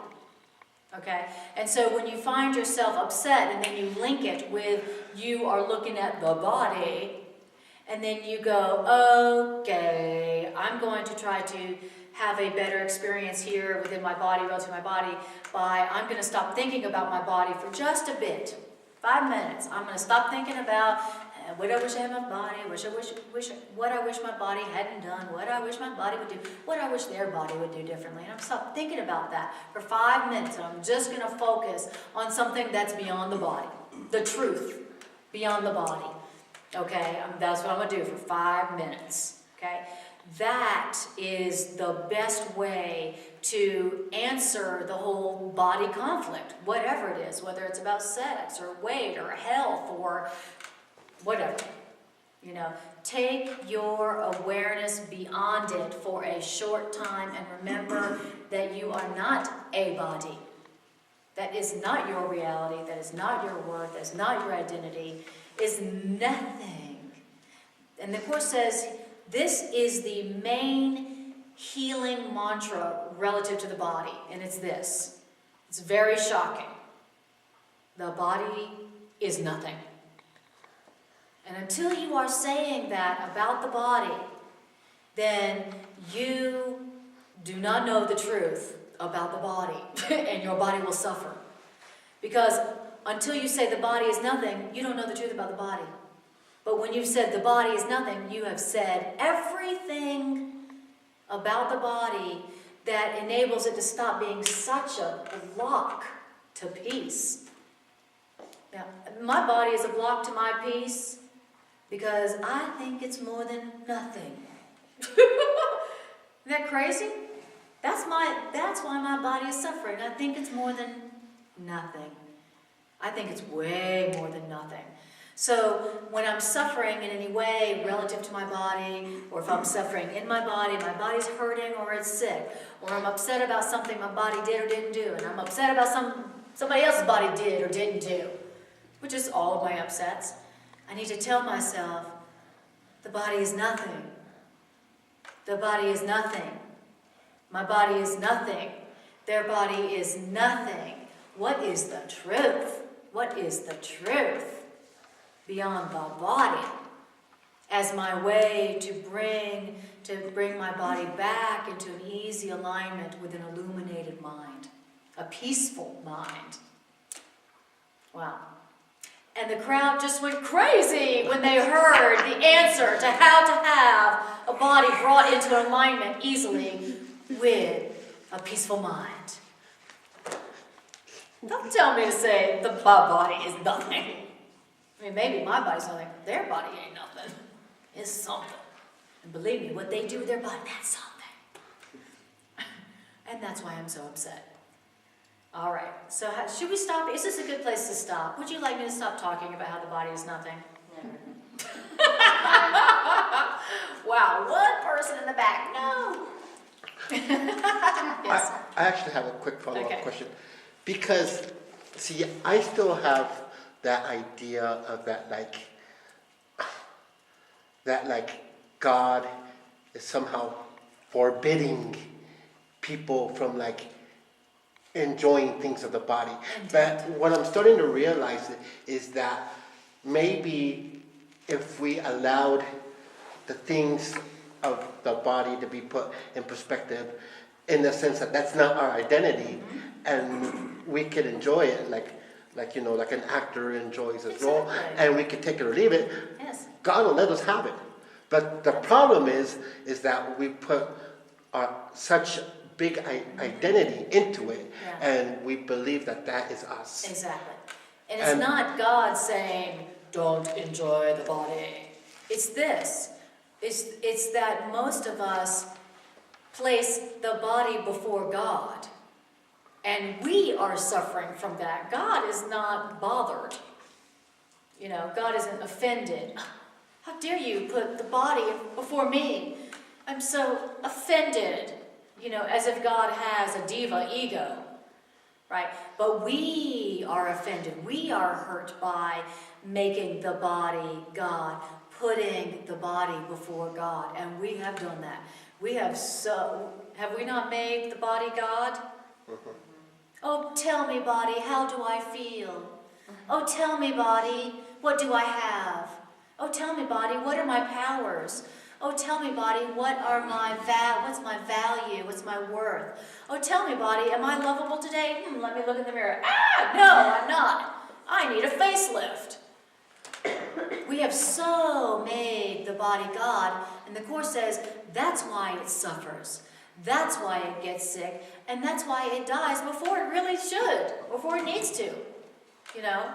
Okay? And so when you find yourself upset and then you link it with you are looking at the body, and then you go, okay, I'm going to try to have a better experience here within my body, relative to my body, by I'm going to stop thinking about my body for just a bit. 5 minutes. I'm going to stop thinking about what I wish I had in my body, what I wish my body hadn't done, what I wish my body would do, what I wish their body would do differently. And I'm stop thinking about that for 5 minutes. And I'm just going to focus on something that's beyond the body, the truth beyond the body. Okay, that's what I'm going to do for 5 minutes. Okay, that is the best way to answer the whole body conflict, whatever it is, whether it's about sex or weight or health or whatever. You know, take your awareness beyond it for a short time and remember that you are not a body. That is not your reality, that is not your worth, that is not your identity, is nothing. And the Course says this is the main healing mantra relative to the body, and it's this. It's very shocking. The body is nothing. And until you are saying that about the body, then you do not know the truth about the body, and your body will suffer. Because until you say the body is nothing, you don't know the truth about the body. But when you've said the body is nothing, you have said everything about the body that enables it to stop being such a block to peace. Now, my body is a block to my peace because I think it's more than nothing. Isn't that crazy? That's why my body is suffering. I think it's more than nothing. I think it's way more than nothing. So when I'm suffering in any way relative to my body, or if I'm suffering in my body's hurting or it's sick, or I'm upset about something my body did or didn't do, and I'm upset about somebody else's body did or didn't do, which is all of my upsets, I need to tell myself, the body is nothing. The body is nothing. My body is nothing. Their body is nothing. What is the truth? What is the truth beyond the body? As my way to bring my body back into an easy alignment with an illuminated mind, a peaceful mind. Wow. And the crowd just went crazy when they heard the answer to how to have a body brought into alignment easily with a peaceful mind. Don't tell me to say the body is nothing. I mean, maybe my body's nothing, but their body ain't nothing. It's something. And believe me, what they do with their body, that's something. And that's why I'm so upset. All right, so should we stop? Is this a good place to stop? Would you like me to stop talking about how the body is nothing? Wow, one person in the back, no. Yes. I actually have a quick follow-up Okay. question. Because, see, I still have that idea of that God is somehow forbidding people from enjoying things of the body. But what I'm starting to realize is that maybe if we allowed the things of the body to be put in perspective, in the sense that that's not our identity, and we could enjoy it like an actor enjoys his role, and we could take it or leave it. Yes. God will let us have it. But the problem is that we put such big identity into it, Yeah. and we believe that is us. Exactly. And it's not God saying, don't enjoy the body. It's this. It's that most of us place the body before God. And we are suffering from that. God is not bothered. You know, God isn't offended. How dare you put the body before me? I'm so offended. You know, as if God has a diva ego. Right? But we are offended. We are hurt by making the body God, putting the body before God. And we have done that. Have we not made the body God? Oh, tell me, body, how do I feel? Oh, tell me, body, what do I have? Oh, tell me, body, what are my powers? Oh, tell me, body, what's my value? What's my worth? Oh, tell me, body, am I lovable today? Let me look in the mirror. No, I'm not. I need a facelift. We have so made the body God, and the Course says that's why it suffers. That's why it gets sick, and that's why it dies before it really should, before it needs to. You know,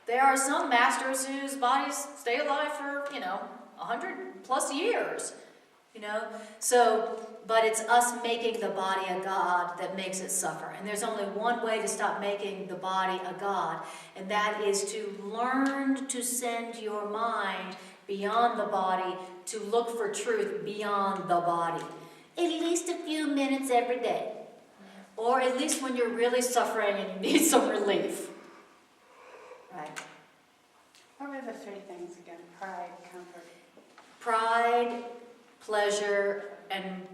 there are some masters whose bodies stay alive for, 100 plus years. You know, but it's us making the body a God that makes it suffer. And there's only one way to stop making the body a God, and that is to learn to send your mind beyond the body, to look for truth beyond the body. At least a few minutes every day. Or at least when you're really suffering and you need some relief. Right. What were the three things again? Pride, comfort. Pride, pleasure, and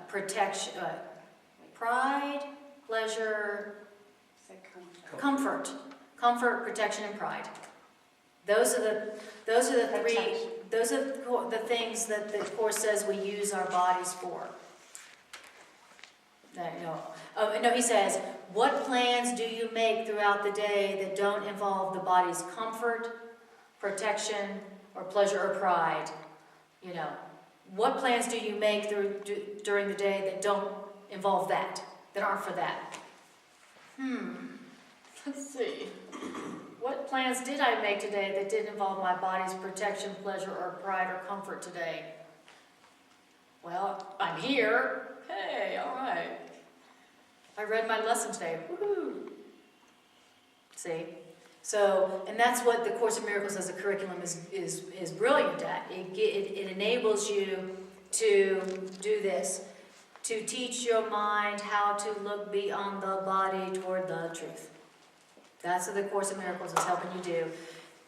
protection. Pride, pleasure, Say comfort. comfort, protection, and pride. Those are the three. Protection. Those are the things that the Course says we use our bodies for. No, he says, what plans do you make throughout the day that don't involve the body's comfort, protection, or pleasure or pride? You know, what plans do you make during the day that don't involve that aren't for that? Let's see. What plans did I make today that didn't involve my body's protection, pleasure, or pride, or comfort today? Well, I'm here. Hey, all right. I read my lesson today. Woohoo! See? So, and that's what the Course in Miracles as a curriculum is brilliant at. It enables you to do this, to teach your mind how to look beyond the body toward the truth. That's what the Course in Miracles is helping you do.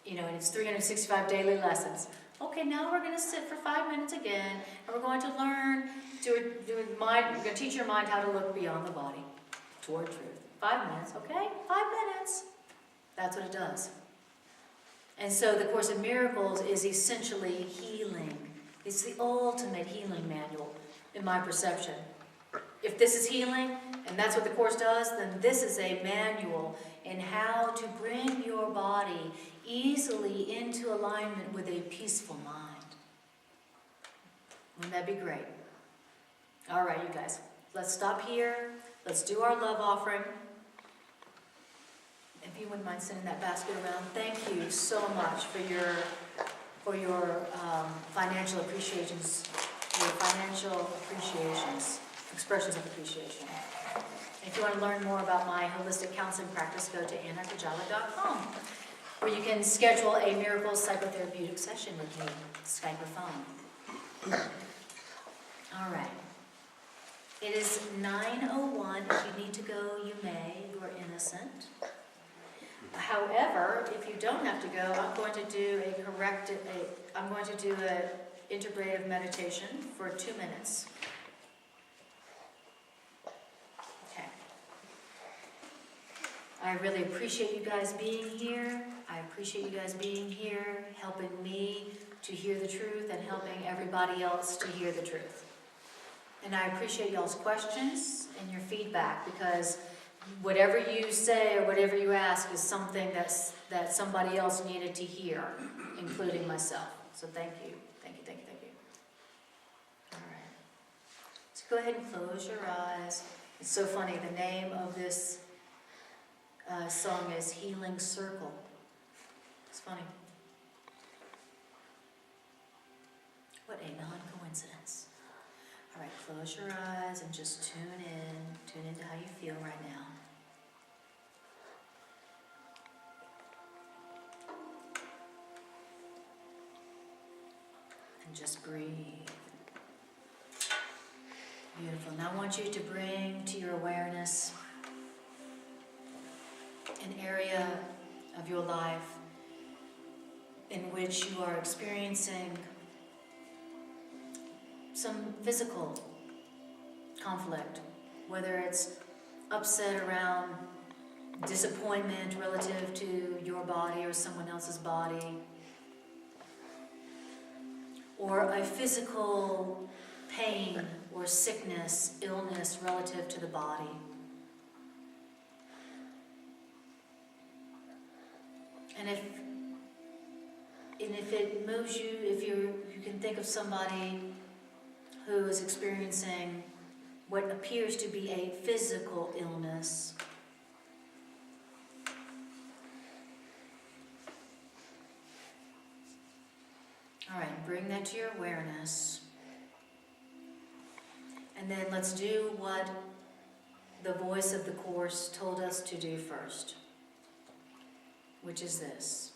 You know, and it's 365 daily lessons. Okay, now we're going to sit for 5 minutes again, and we're going to learn we're going to teach your mind how to look beyond the body toward truth. 5 minutes, okay? 5 minutes. That's what it does. And so the Course in Miracles is essentially healing. It's the ultimate healing manual, in my perception. If this is healing, and that's what the Course does, then this is a manual in how to bring your body easily into alignment with a peaceful mind. Wouldn't that be great? All right, you guys, let's stop here. Let's do our love offering. If you wouldn't mind sending that basket around, thank you so much for your financial appreciations, expressions of appreciation. If you want to learn more about my holistic counseling practice, go to Kujawa.com, where you can schedule a Miracle Psychotherapeutic session with me, Skype or phone. All right. It is 9:01. If you need to go, you may. You are innocent. However, if you don't have to go, I'm going to do an integrative meditation for 2 minutes. Okay. I really appreciate you guys being here. I appreciate you guys being here, helping me to hear the truth and helping everybody else to hear the truth. And I appreciate y'all's questions and your feedback, because whatever you say or whatever you ask is something that somebody else needed to hear, including myself. So thank you. Thank you, thank you, thank you. All right. So go ahead and close your eyes. It's so funny. The name of this song is Healing Circle. It's funny. a non-coincidence. All right, close your eyes and just tune into how you feel right now. And just breathe. Beautiful. Now I want you to bring to your awareness an area of your life in which you are experiencing some physical conflict, whether it's upset around disappointment relative to your body or someone else's body, or a physical pain or sickness, illness relative to the body. And if it moves you, if you can think of somebody who is experiencing what appears to be a physical illness, all right, bring that to your awareness. And then let's do what the voice of the Course told us to do first, which is this.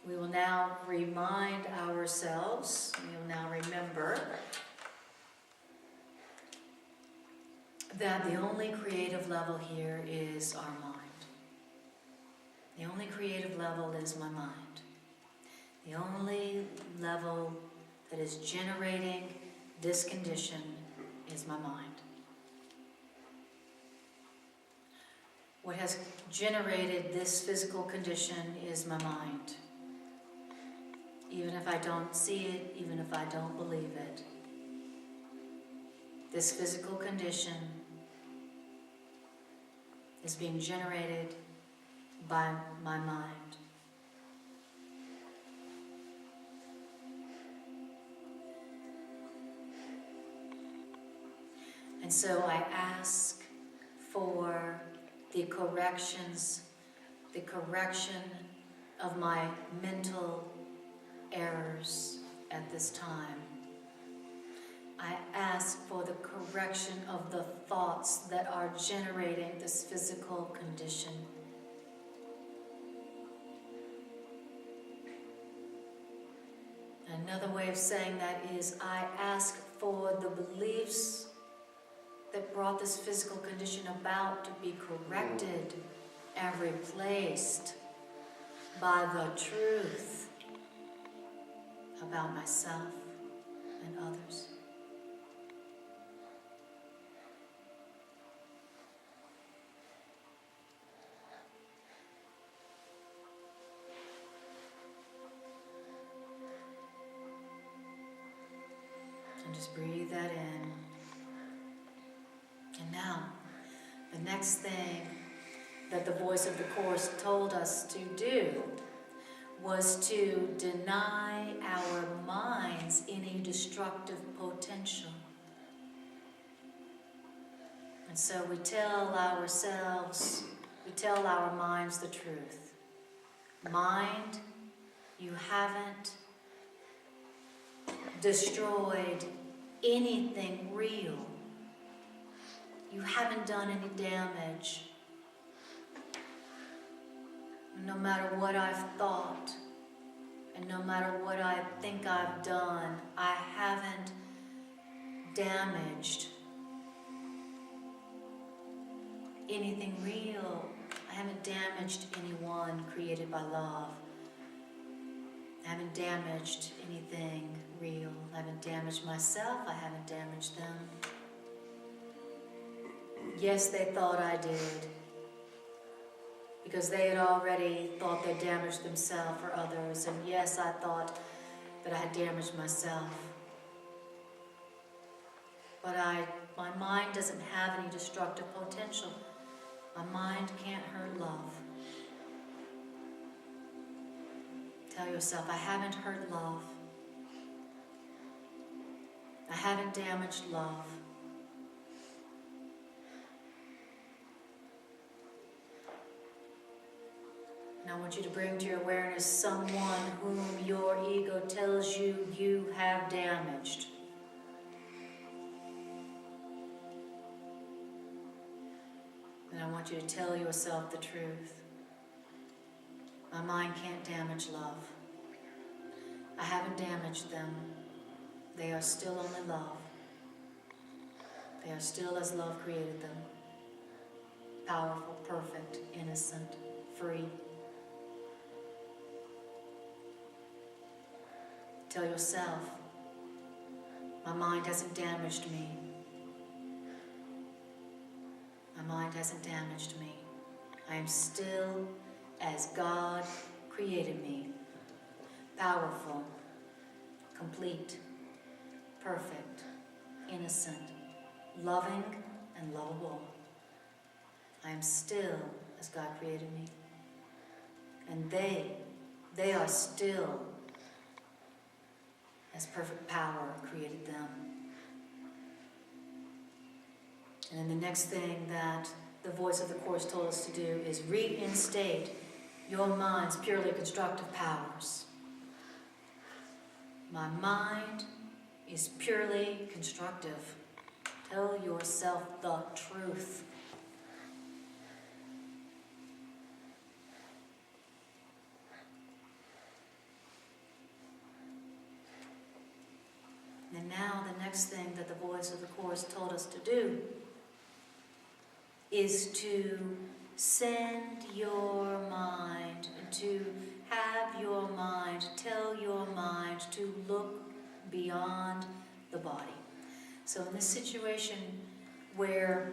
We will now remind ourselves, we will now remember that the only creative level here is our mind. The only creative level is my mind. The only level that is generating this condition is my mind. What has generated this physical condition is my mind. Even if I don't see it, even if I don't believe it, this physical condition is being generated by my mind. And so I ask for the correction of my mental errors at this time. I ask for the correction of the thoughts that are generating this physical condition. Another way of saying that is I ask for the beliefs that brought this physical condition about to be corrected and replaced by the truth about myself and others. And just breathe that in. And now, the next thing that the voice of the Course told us to do was to deny our minds any destructive potential. And so we tell our minds the truth. Mind, you haven't destroyed anything real. You haven't done any damage. No matter what I've thought, and no matter what I think I've done, I haven't damaged anything real. I haven't damaged anyone created by love. I haven't damaged anything real. I haven't damaged myself. I haven't damaged them. Yes, they thought I did, because they had already thought they damaged themselves or others. And yes, I thought that I had damaged myself. But my mind doesn't have any destructive potential. My mind can't hurt love. Tell yourself, I haven't hurt love. I haven't damaged love. And I want you to bring to your awareness someone whom your ego tells you you have have damaged. And I want you to tell yourself the truth. My mind can't damage love. I haven't damaged them. They are still only love. They are still as love created them. Powerful, perfect, innocent, free. Tell yourself, my mind hasn't damaged me. My mind hasn't damaged me. I am still as God created me. Powerful, complete, perfect, innocent, loving, and lovable. I am still as God created me. And they are still as perfect power created them. And then the next thing that the voice of the Course told us to do is reinstate your mind's purely constructive powers. My mind is purely constructive. Tell yourself the truth. And now the next thing that the voice of the Course told us to do is to send your mind, to have your mind, tell your mind to look beyond the body. So in this situation where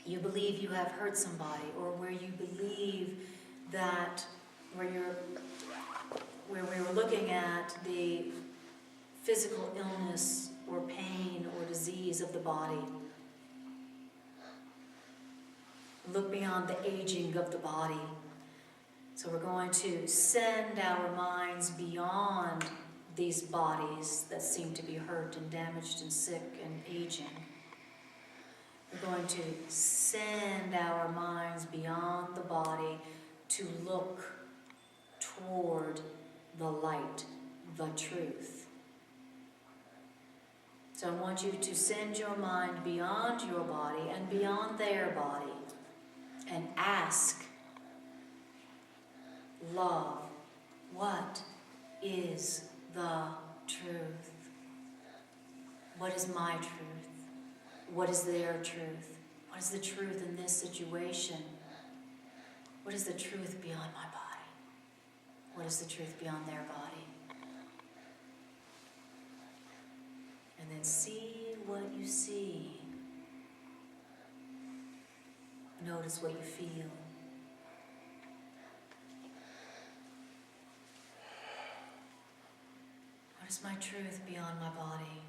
you believe you have hurt somebody, or where you believe that, where we were looking at the physical illness or pain or disease of the body, look beyond the aging of the body. So we're going to send our minds beyond these bodies that seem to be hurt and damaged and sick and aging. We're going to send our minds beyond the body to look toward the light, the truth. So I want you to send your mind beyond your body and beyond their body and ask, love, what is the truth? What is my truth? What is their truth? What is the truth in this situation? What is the truth beyond my body? What is the truth beyond their body? And then see what you see. Notice what you feel. What is my truth beyond my body?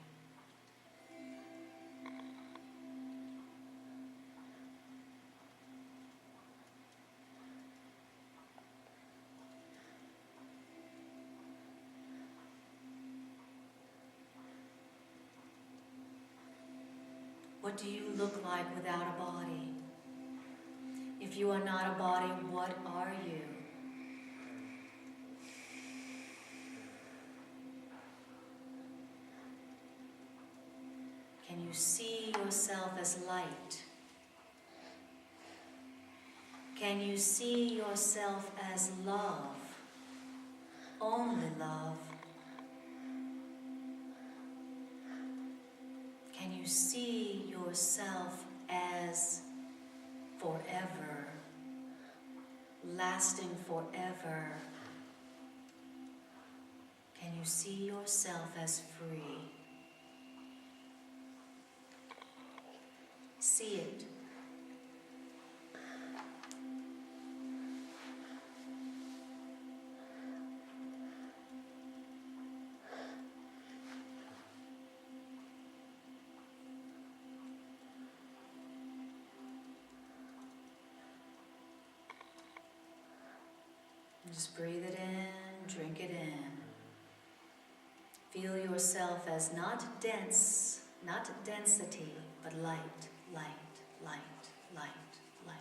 What do you look like without a body? If you are not a body, what are you? Can you see yourself as light? Can you see yourself as love? Only love. Can you see yourself as forever, lasting forever? Can you see yourself as free? See it. Just breathe it in, drink it in. Feel yourself as not dense, not density, but light, light, light, light, light.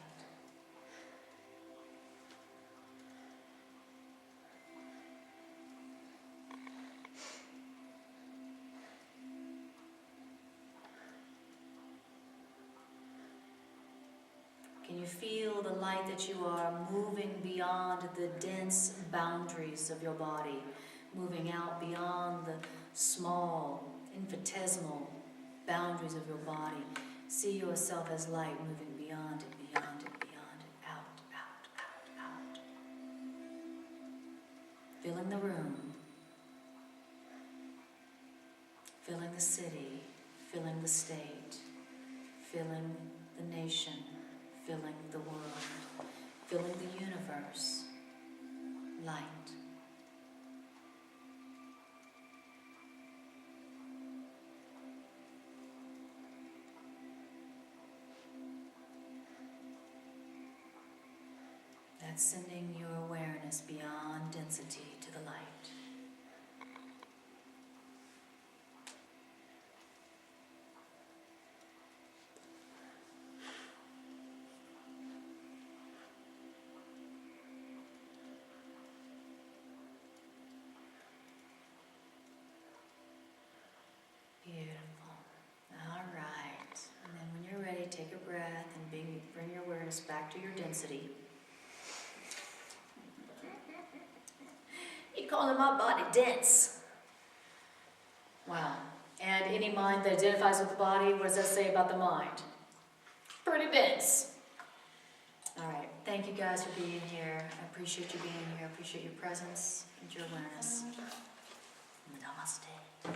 feel the light that you are moving beyond the dense boundaries of your body, moving out beyond the small, infinitesimal boundaries of your body. See yourself as light moving beyond it, beyond it, beyond it, out, out, out, out. Filling the room, filling the city, filling the state, filling the nation, filling the world, filling the universe. Light. That's sending your awareness beyond density to the light. Beautiful. All right. And then when you're ready, take a breath and bring your awareness back to your density. You're calling my body dense. Wow. And any mind that identifies with the body, what does that say about the mind? Pretty dense. All right. Thank you guys for being here. I appreciate you being here. I appreciate your presence and your awareness. Namaste.